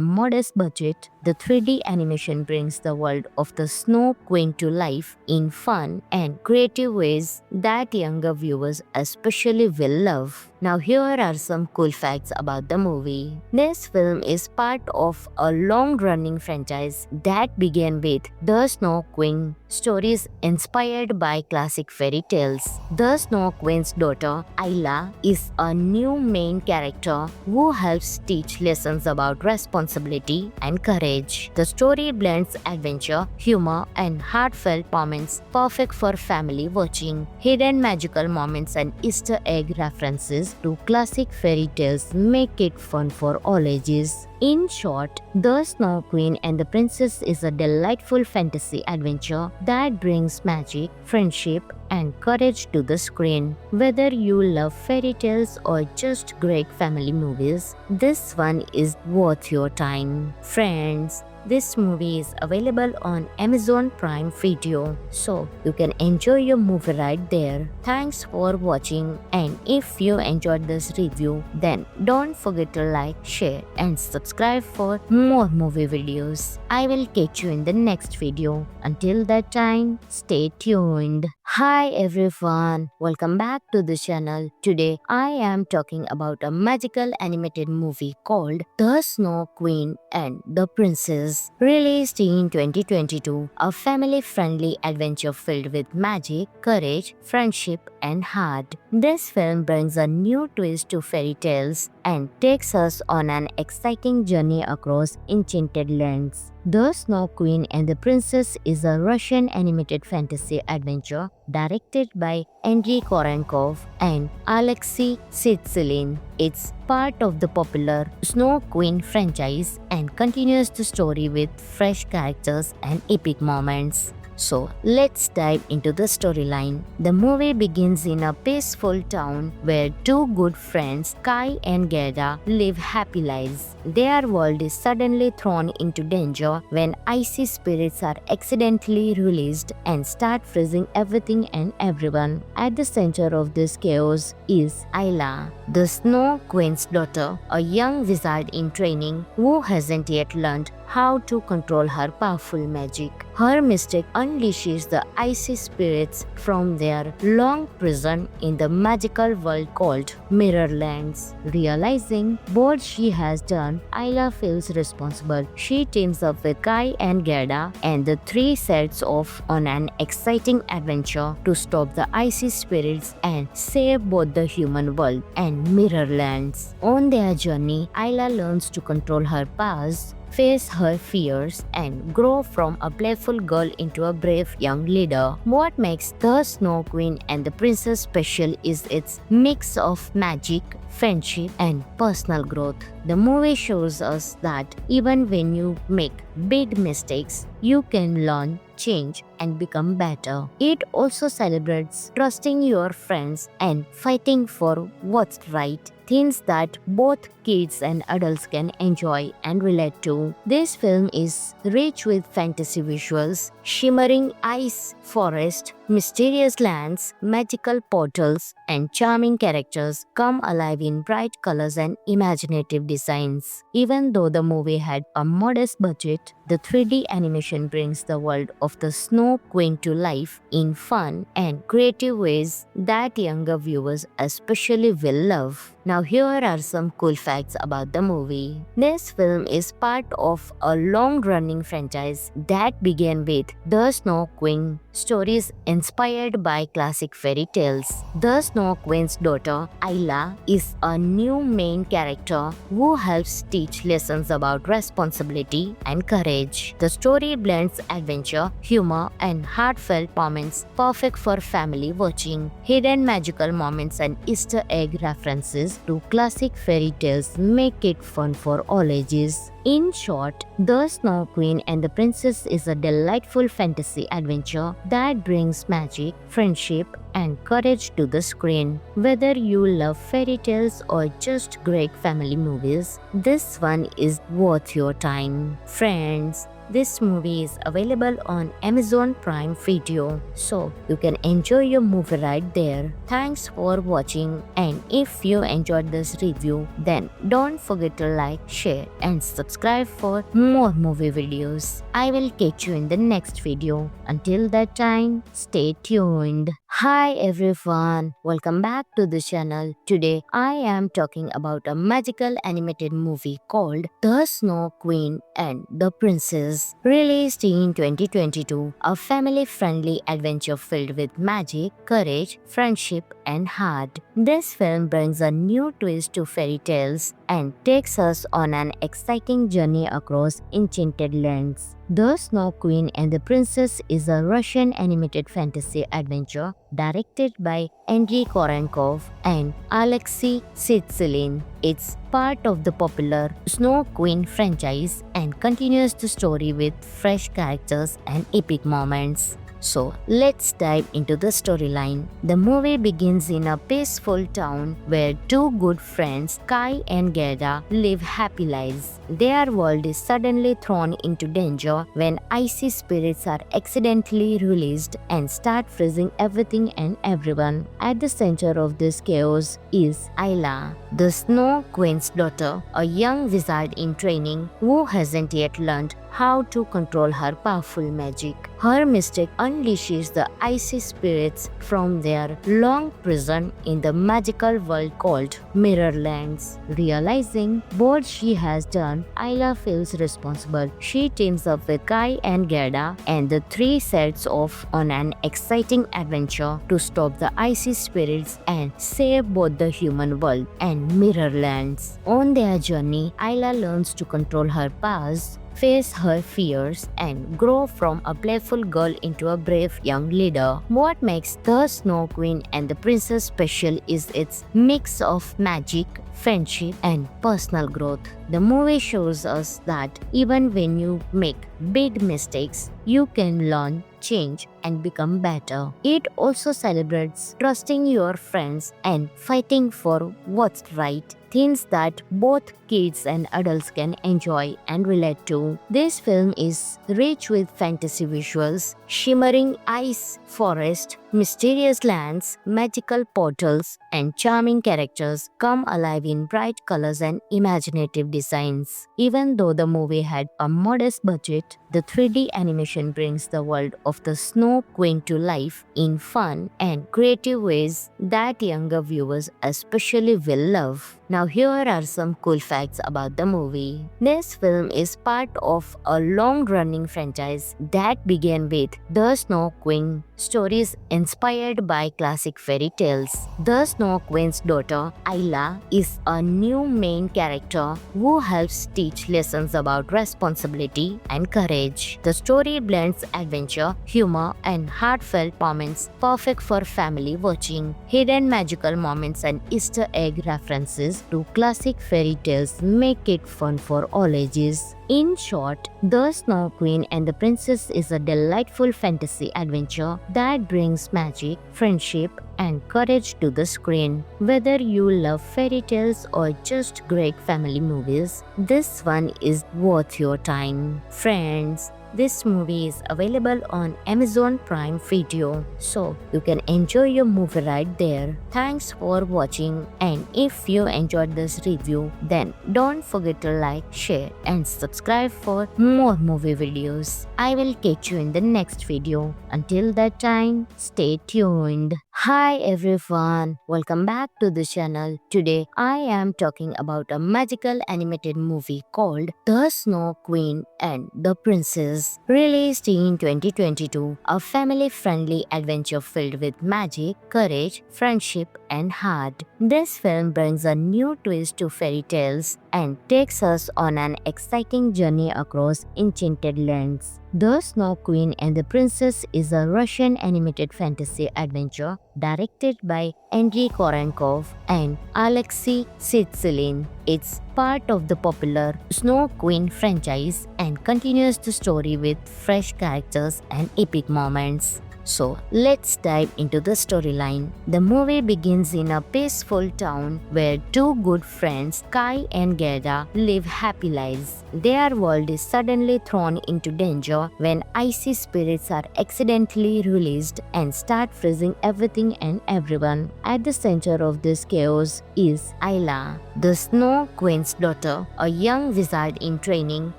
modest budget, the 3D animation brings the world of the Snow Queen to life in fun and creative ways that younger viewers especially will love. Now here are some cool facts about the movie. This film is part of a long-running franchise that began with The Snow Queen, stories inspired by classic fairy tales. The Snow Queen's daughter, Ayla, is a new main character who helps teach lessons about responsibility and courage. The story blends adventure, humor, and heartfelt moments perfect for family watching. Hidden magical moments and Easter egg references to classic fairy tales make it fun for all ages. In short, The Snow Queen and the Princess is a delightful fantasy adventure that brings magic, friendship, and courage to the screen. Whether you love fairy tales or just great family movies, this one is worth your time. Friends, this movie is available on Amazon Prime Video, so you can enjoy your movie right there. Thanks for watching, and if you enjoyed this review, then don't forget to like, share and subscribe for more movie videos. I will catch you in the next video. Until that time, stay tuned. Hi everyone, welcome back to the channel. Today I am talking about a magical animated movie called The Snow Queen and the Princess. Released in 2022, a family-friendly adventure filled with magic, courage, friendship and heart. This film brings a new twist to fairy tales and takes us on an exciting journey across enchanted lands. The Snow Queen and the Princess is a Russian animated fantasy adventure directed by Andrei Korenkov and Alexei Sitsilin. It's part of the popular Snow Queen franchise and continues the story with fresh characters and epic moments. So let's dive into the storyline. The movie begins in a peaceful town where two good friends, Kai and Gerda, live happy lives. Their world is suddenly thrown into danger when icy spirits are accidentally released and start freezing everything and everyone. At the center of this chaos is Ayla, the Snow Queen's daughter, a young wizard in training who hasn't yet learned how to control her powerful magic. Her mistake unleashes the icy spirits from their long prison in the magical world called Mirrorlands. Realizing what she has done, Ayla feels responsible. She teams up with Kai and Gerda, and the three sets off on an exciting adventure to stop the icy spirits and save both the human world and Mirrorlands. On their journey, Ayla learns to control her powers, face her fears, and grow from a playful girl into a brave young leader. What makes The Snow Queen and the Princess special is its mix of magic, friendship, and personal growth. The movie shows us that even when you make big mistakes, you can learn, change, and become better. It also celebrates trusting your friends and fighting for what's right, things that both kids and adults can enjoy and relate to. This film is rich with fantasy visuals, shimmering ice forest, mysterious lands, magical portals, and charming characters come alive in bright colors and imaginative designs. Even though the movie had a modest budget, the 3D animation brings the world of the Snow Queen to life in fun and creative ways that younger viewers especially will love. Now here are some cool facts about the movie. This film is part of a long-running franchise that began with The Snow Queen, stories inspired by classic fairy tales. The Snow Queen's daughter, Ayla, is a new main character who helps teach lessons about responsibility and courage. The story blends adventure, humor, and heartfelt moments perfect for family watching. Hidden magical moments and Easter egg references to classic fairy tales make it fun for all ages. In short, The Snow Queen and the Princess is a delightful fantasy adventure that brings magic, friendship, and courage to the screen. Whether you love fairy tales or just great family movies, this one is worth your time. Friends, this movie is available on Amazon Prime Video, so you can enjoy your movie right there. Thanks for watching, and if you enjoyed this review, then don't forget to like, share, and subscribe for more movie videos. I will catch you in the next video. Until that time, stay tuned. Hi everyone, welcome back to the channel. Today I am talking about a magical animated movie called The Snow Queen and the Princess. Released in 2022, a family-friendly adventure filled with magic, courage, friendship, and heart. This film brings a new twist to fairy tales and takes us on an exciting journey across enchanted lands. The Snow Queen and the Princess is a Russian animated fantasy adventure directed by Andrei Korenkov and Alexei Sitsilin. It's part of the popular Snow Queen franchise and continues the story with fresh characters and epic moments. So let's dive into the storyline. The movie begins in a peaceful town where two good friends, Kai and Gerda, live happy lives. Their world is suddenly thrown into danger when icy spirits are accidentally released and start freezing everything and everyone. At the center of this chaos is Ayla, the Snow Queen's daughter, a young wizard in training who hasn't yet learned how to control her powerful magic. Her mistake unleashes the icy spirits from their long prison in the magical world called Mirrorlands. Realizing what she has done, Ayla feels responsible. She teams up with Kai and Gerda, and the three sets off on an exciting adventure to stop the icy spirits and save both the human world and Mirrorlands. On their journey, Ayla learns to control her powers, face her fears, and grow from a playful girl into a brave young leader. What makes The Snow Queen and the Princess special is its mix of magic, friendship, and personal growth. The movie shows us that even when you make big mistakes, you can learn, change, and become better. It also celebrates trusting your friends and fighting for what's right. Things that both kids and adults can enjoy and relate to. This film is rich with fantasy visuals, shimmering ice forest, mysterious lands, magical portals, and charming characters come alive in bright colors and imaginative designs. Even though the movie had a modest budget, the 3D animation brings the world of the Snow Queen to life in fun and creative ways that younger viewers especially will love. Now here are some cool facts about the movie. This film is part of a long-running franchise that began with The Snow Queen, stories inspired by classic fairy tales. The Snow Queen's daughter, Ayla, is a new main character who helps teach lessons about responsibility and courage. The story blends adventure, humor, and heartfelt moments perfect for family watching. Hidden magical moments and Easter egg references to classic fairy tales make it fun for all ages. In short, The Snow Queen and the Princess is a delightful fantasy adventure that brings magic, friendship, and courage to the screen. Whether you love fairy tales or just great family movies, this one is worth your time. Friends, this movie is available on Amazon Prime Video, so you can enjoy your movie right there. Thanks for watching, and if you enjoyed this review, then don't forget to like, share, and subscribe for more movie videos. I will catch you in the next video. Until that time, stay tuned. Hi everyone, welcome back to the channel. Today I am talking about a magical animated movie called The Snow Queen and the Princess. Released in 2022, a family-friendly adventure filled with magic, courage, friendship, and heart. This film brings a new twist to fairy tales and takes us on an exciting journey across enchanted lands. The Snow Queen and the Princess is a Russian animated fantasy adventure directed by Andrei Korenkov and Alexei Sitsilin. It's part of the popular Snow Queen franchise and continues the story with fresh characters and epic moments. So let's dive into the storyline. The movie begins in a peaceful town where two good friends, Kai and Gerda, live happy lives. Their world is suddenly thrown into danger when icy spirits are accidentally released and start freezing everything and everyone. At the center of this chaos is Ayla, the Snow Queen's daughter, a young wizard in training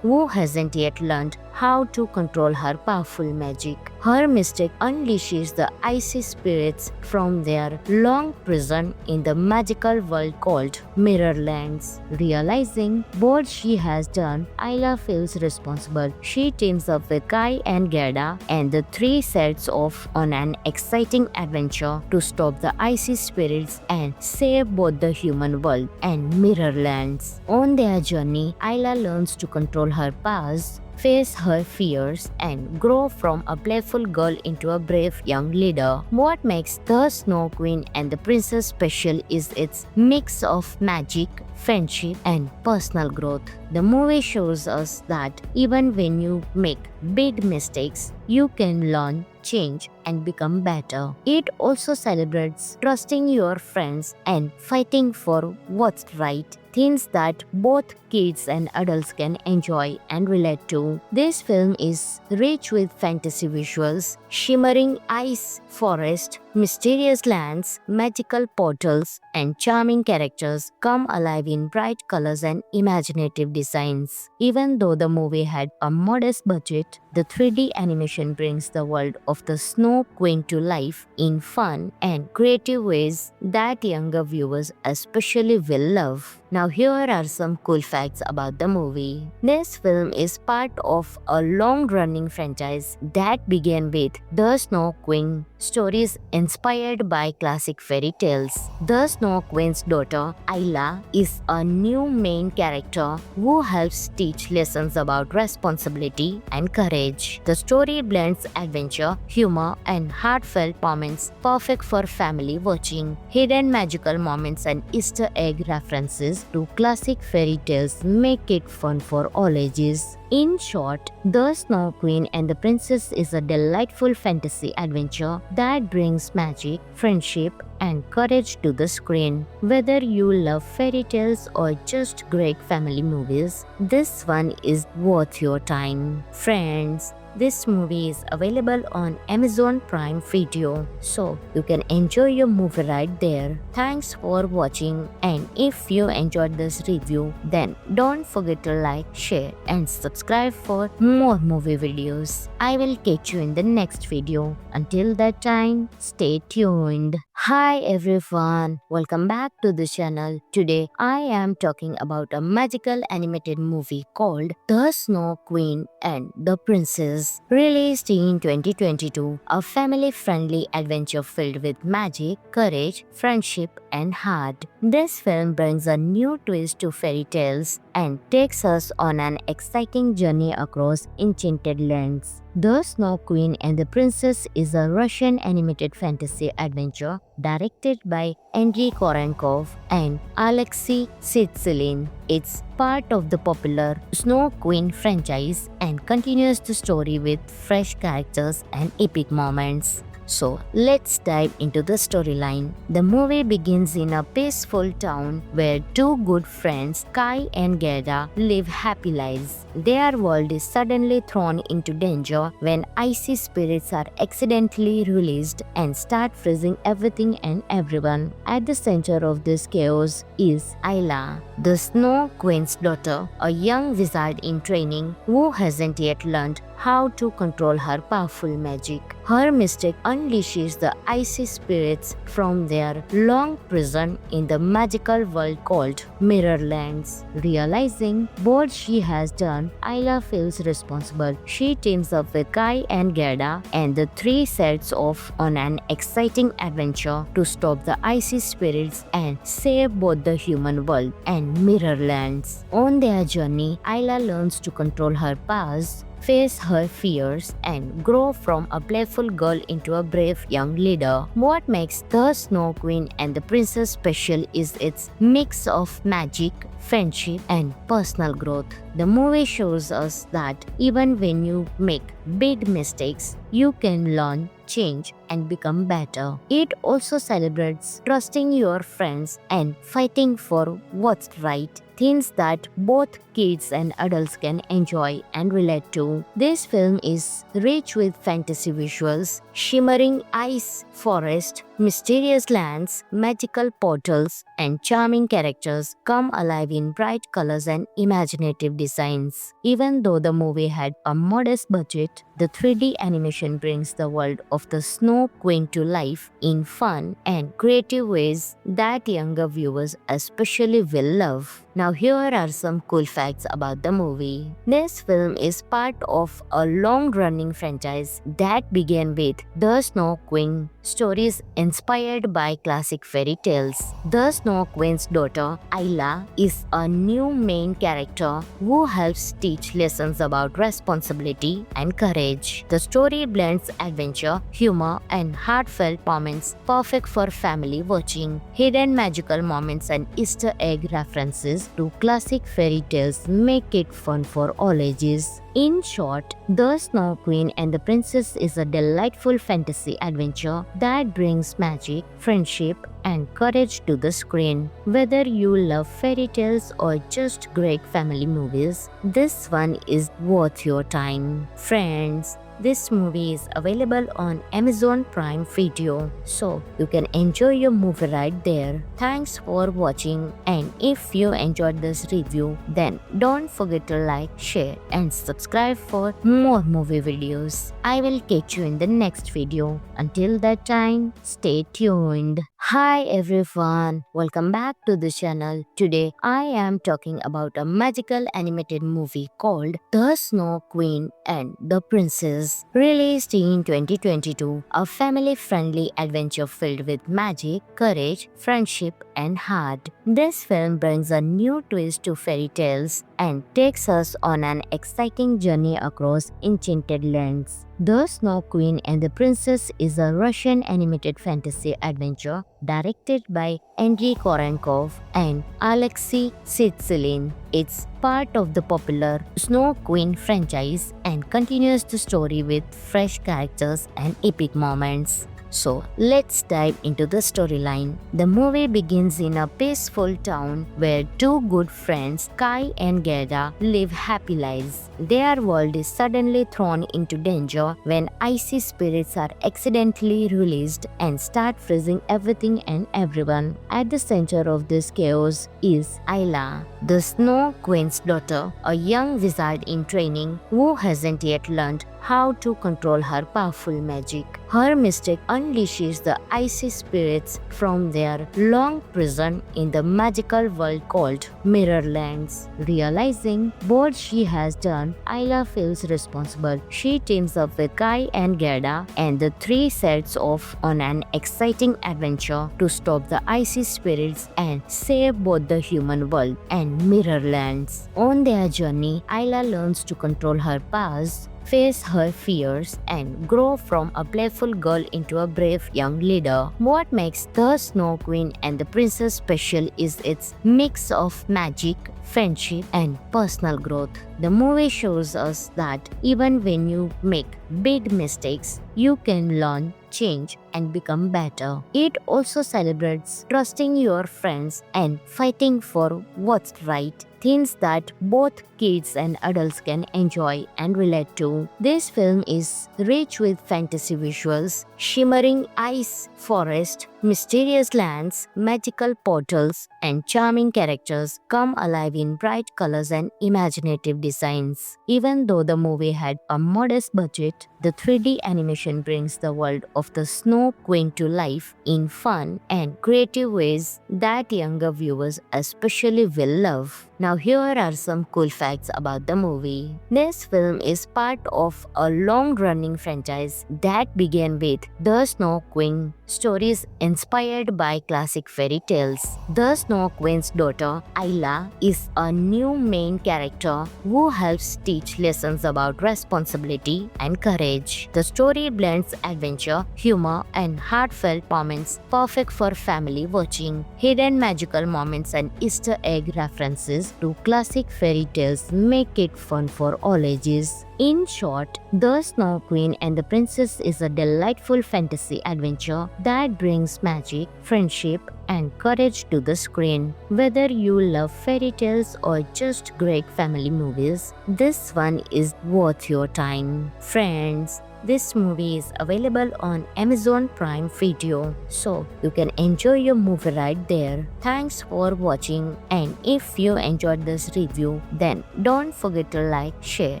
who hasn't yet learned how to control her powerful magic. Her mistake unleashes the icy spirits from their long prison in the magical world called Mirrorlands. Realizing what she has done, Ayla feels responsible. She teams up with Kai and Gerda, and the three sets off on an exciting adventure to stop the icy spirits and save both the human world and Mirrorlands. On their journey, Ayla learns to control her powers, face her fears, and grow from a playful girl into a brave young leader. What makes The Snow Queen and the Princess special is its mix of magic, friendship, and personal growth. The movie shows us that even when you make big mistakes, you can learn, change, and become better. It also celebrates trusting your friends and fighting for what's right, things that both kids and adults can enjoy and relate to. This film is rich with fantasy visuals, shimmering ice forest, mysterious lands, magical portals, and charming characters come alive in bright colors and imaginative designs. Even though the movie had a modest budget, the 3D animation brings the world of the Snow Queen to life in fun and creative ways that younger viewers especially will love. Now here are some cool facts about the movie. This film is part of a long-running franchise that began with The Snow Queen, stories inspired by classic fairy tales. The Snow Queen's daughter, Ayla, is a new main character who helps teach lessons about responsibility and courage. The story blends adventure, humor, and heartfelt moments perfect for family watching. Hidden magical moments and Easter egg references to classic fairy tales make it fun for all ages. In short, The Snow Queen and the Princess is a delightful fantasy adventure that brings magic, friendship, and courage to the screen. Whether you love fairy tales or just great family movies, this one is worth your time. Friends, this movie is available on Amazon Prime Video, so you can enjoy your movie right there. Thanks for watching, and if you enjoyed this review, then don't forget to like, share, and subscribe for more movie videos. I will catch you in the next video. Until that time, stay tuned. Hi everyone, welcome back to the channel. Today I am talking about a magical animated movie called The Snow Queen and the Princess. Released in 2022, a family-friendly adventure filled with magic, courage, friendship, and heart. This film brings a new twist to fairy tales and takes us on an exciting journey across enchanted lands. The Snow Queen and the Princess is a Russian animated fantasy adventure directed by Andrei Korenkov and Alexei Sitsilin. It's part of the popular Snow Queen franchise and continues the story with fresh characters and epic moments. So let's dive into the storyline. The movie begins in a peaceful town where two good friends, Kai and Gerda, live happy lives. Their world is suddenly thrown into danger when icy spirits are accidentally released and start freezing everything and everyone. At the center of this chaos is Ayla, the Snow Queen's daughter, a young wizard in training who hasn't yet learned how to control her powerful magic. Her mistake unleashes the icy spirits from their long prison in the magical world called Mirrorlands. Realizing what she has done, Ayla feels responsible. She teams up with Kai and Gerda, and the three sets off on an exciting adventure to stop the icy spirits and save both the human world and Mirrorlands. On their journey, Ayla learns to control her powers, face her fears, and grow from a playful girl into a brave young leader. What makes The Snow Queen and the Princess special is its mix of magic, friendship, and personal growth. The movie shows us that even when you make big mistakes, you can learn, change, and become better. It also celebrates trusting your friends and fighting for what's right, things that both kids and adults can enjoy and relate to. This film is rich with fantasy visuals, shimmering ice forest, mysterious lands, magical portals, and charming characters come alive in bright colors and imaginative designs. Even though the movie had a modest budget, the 3D animation brings the world of the Snow Queen to life in fun and creative ways that younger viewers especially will love. Now here are some cool facts about the movie. This film is part of a long-running franchise that began with The Snow Queen, stories inspired by classic fairy tales. The Snow Queen's daughter, Ayla, is a new main character who helps teach lessons about responsibility and courage. The story blends adventure, humor, and heartfelt moments perfect for family watching. Hidden magical moments and Easter egg references to classic fairy tales make it fun for all ages. In short, The Snow Queen and the Princess is a delightful fantasy adventure that brings magic, friendship, and courage to the screen. Whether you love fairy tales or just great family movies, this one is worth your time. Friends, this movie is available on Amazon Prime Video, so you can enjoy your movie right there. Thanks for watching, and if you enjoyed this review, then don't forget to like, share, and subscribe for more movie videos. I will catch you in the next video. Until that time, stay tuned. Hi everyone, welcome back to the channel. Today I am talking about a magical animated movie called The Snow Queen and the Princess. Released in 2022, a family-friendly adventure filled with magic, courage, friendship, and heart. This film brings a new twist to fairy tales and takes us on an exciting journey across enchanted lands. The Snow Queen and the Princess is a Russian animated fantasy adventure directed by Andrei Korenkov and Alexei Sitsilin. It's part of the popular Snow Queen franchise and continues the story with fresh characters and epic moments. So let's dive into the storyline. The movie begins in a peaceful town where two good friends, Kai and Gerda, live happy lives. Their world is suddenly thrown into danger when icy spirits are accidentally released and start freezing everything and everyone. At the center of this chaos is Ayla, the Snow Queen's daughter, a young wizard in training who hasn't yet learned how to control her powerful magic. Her mistake unleashes the icy spirits from their long prison in the magical world called Mirrorlands. Realizing what she has done, Ayla feels responsible. She teams up with Kai and Gerda, and the three sets off on an exciting adventure to stop the icy spirits and save both the human world and Mirrorlands. On their journey, Ayla learns to control her powers, face her fears, and grow from a playful girl into a brave young leader. What makes The Snow Queen and the Princess special is its mix of magic, friendship, and personal growth. The movie shows us that even when you make big mistakes, you can learn, change, and become better. It also celebrates trusting your friends and fighting for what's right, things that both kids and adults can enjoy and relate to. This film is rich with fantasy visuals, shimmering ice forest, mysterious lands, magical portals, and charming characters come alive in bright colors and imaginative designs. Even though the movie had a modest budget, the 3D animation brings the world of the Snow Queen to life in fun and creative ways that younger viewers especially will love. Now here are some cool facts about the movie. This film is part of a long-running franchise that began with The Snow Queen, stories inspired by classic fairy tales. The Snow Queen's daughter, Ayla, is a new main character who helps teach lessons about responsibility and courage. The story blends adventure, humor, and heartfelt moments perfect for family watching. Hidden magical moments and Easter egg references to classic fairy tales make it fun for all ages. In short, The Snow Queen and the Princess is a delightful fantasy adventure that brings magic, friendship, and courage to the screen. Whether you love fairy tales or just great family movies, this one is worth your time. Friends, this movie is available on Amazon Prime Video, so you can enjoy your movie right there. Thanks for watching, and if you enjoyed this review, then don't forget to like, share,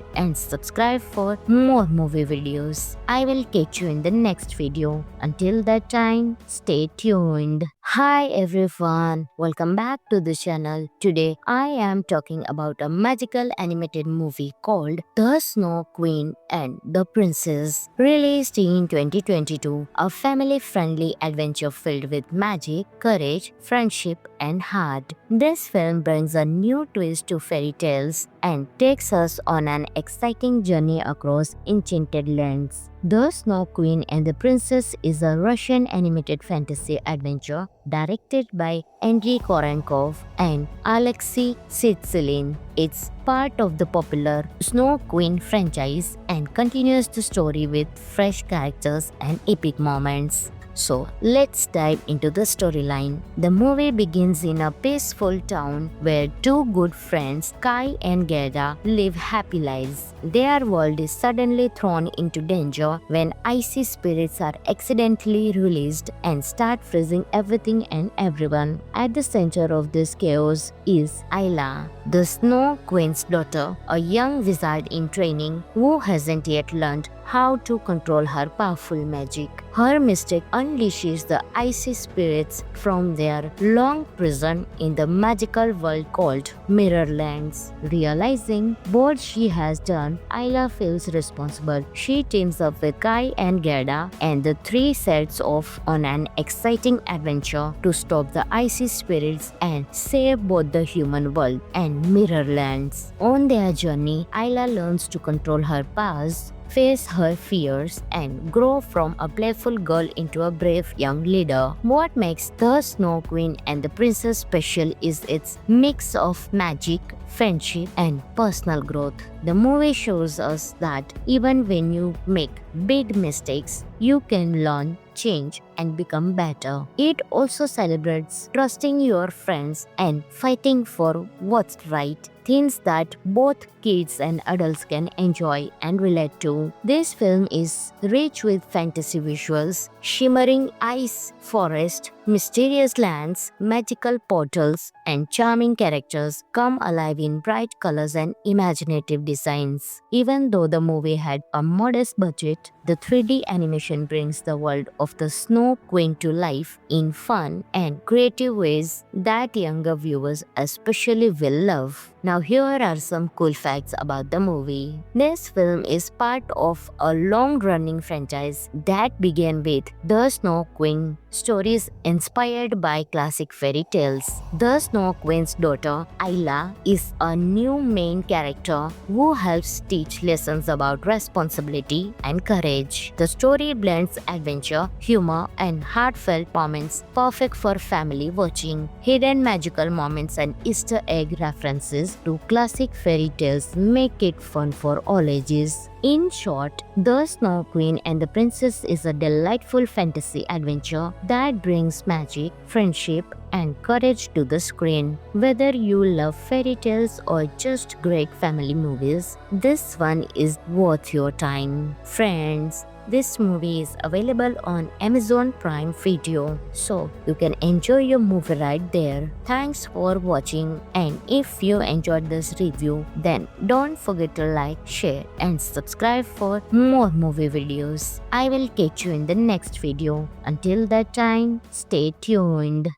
and subscribe for more movie videos. I will catch you in the next video. Until that time, stay tuned. Hi everyone, welcome back to the channel. Today I am talking about a magical animated movie called The Snow Queen and the Princess. Released in 2022, a family-friendly adventure filled with magic, courage, friendship, and heart. This film brings a new twist to fairy tales and takes us on an exciting journey across enchanted lands. The Snow Queen and the Princess is a Russian animated fantasy adventure directed by Andrei Korenkov and Alexei Sitsilin. It's part of the popular Snow Queen franchise and continues the story with fresh characters and epic moments. So let's dive into the storyline. The movie begins in a peaceful town where two good friends, Kai and Gerda, live happy lives. Their world is suddenly thrown into danger when icy spirits are accidentally released and start freezing everything and everyone. At the center of this chaos is Ayla, the Snow Queen's daughter, a young wizard in training who hasn't yet learned how to control her powerful magic. Her mistake unleashes the icy spirits from their long prison in the magical world called Mirrorlands. Realizing what she has done, Ayla feels responsible. She teams up with Kai and Gerda, and the three sets off on an exciting adventure to stop the icy spirits and save both the human world and Mirrorlands. On their journey, Ayla learns to control her powers, face her fears, and grow from a playful girl into a brave young leader. What makes The Snow Queen and the Princess special is its mix of magic, friendship, and personal growth. The movie shows us that even when you make big mistakes, you can learn, change, and become better. It also celebrates trusting your friends and fighting for what's right, things that both kids and adults can enjoy and relate to. This film is rich with fantasy visuals, shimmering ice forest, mysterious lands, magical portals, and charming characters come alive in bright colors and imaginative designs. Even though the movie had a modest budget, the 3D animation brings the world of the Snow Queen to life in fun and creative ways that younger viewers especially will love. Now here are some cool facts about the movie. This film is part of a long-running franchise that began with The Snow Queen, stories inspired by classic fairy tales. The Snow Queen's daughter, Ayla, is a new main character who helps teach lessons about responsibility and courage. The story blends adventure, humor, and heartfelt moments perfect for family watching. Hidden magical moments and Easter egg references to classic fairy tales make it fun for all ages. In short, The Snow Queen and the Princess is a delightful fantasy adventure that brings magic, friendship, and courage to the screen. Whether you love fairy tales or just great family movies, this one is worth your time. Friends, this movie is available on Amazon Prime Video, so you can enjoy your movie right there. Thanks for watching, and if you enjoyed this review, then don't forget to like, share, and subscribe for more movie videos. I will catch you in the next video. Until that time, stay tuned.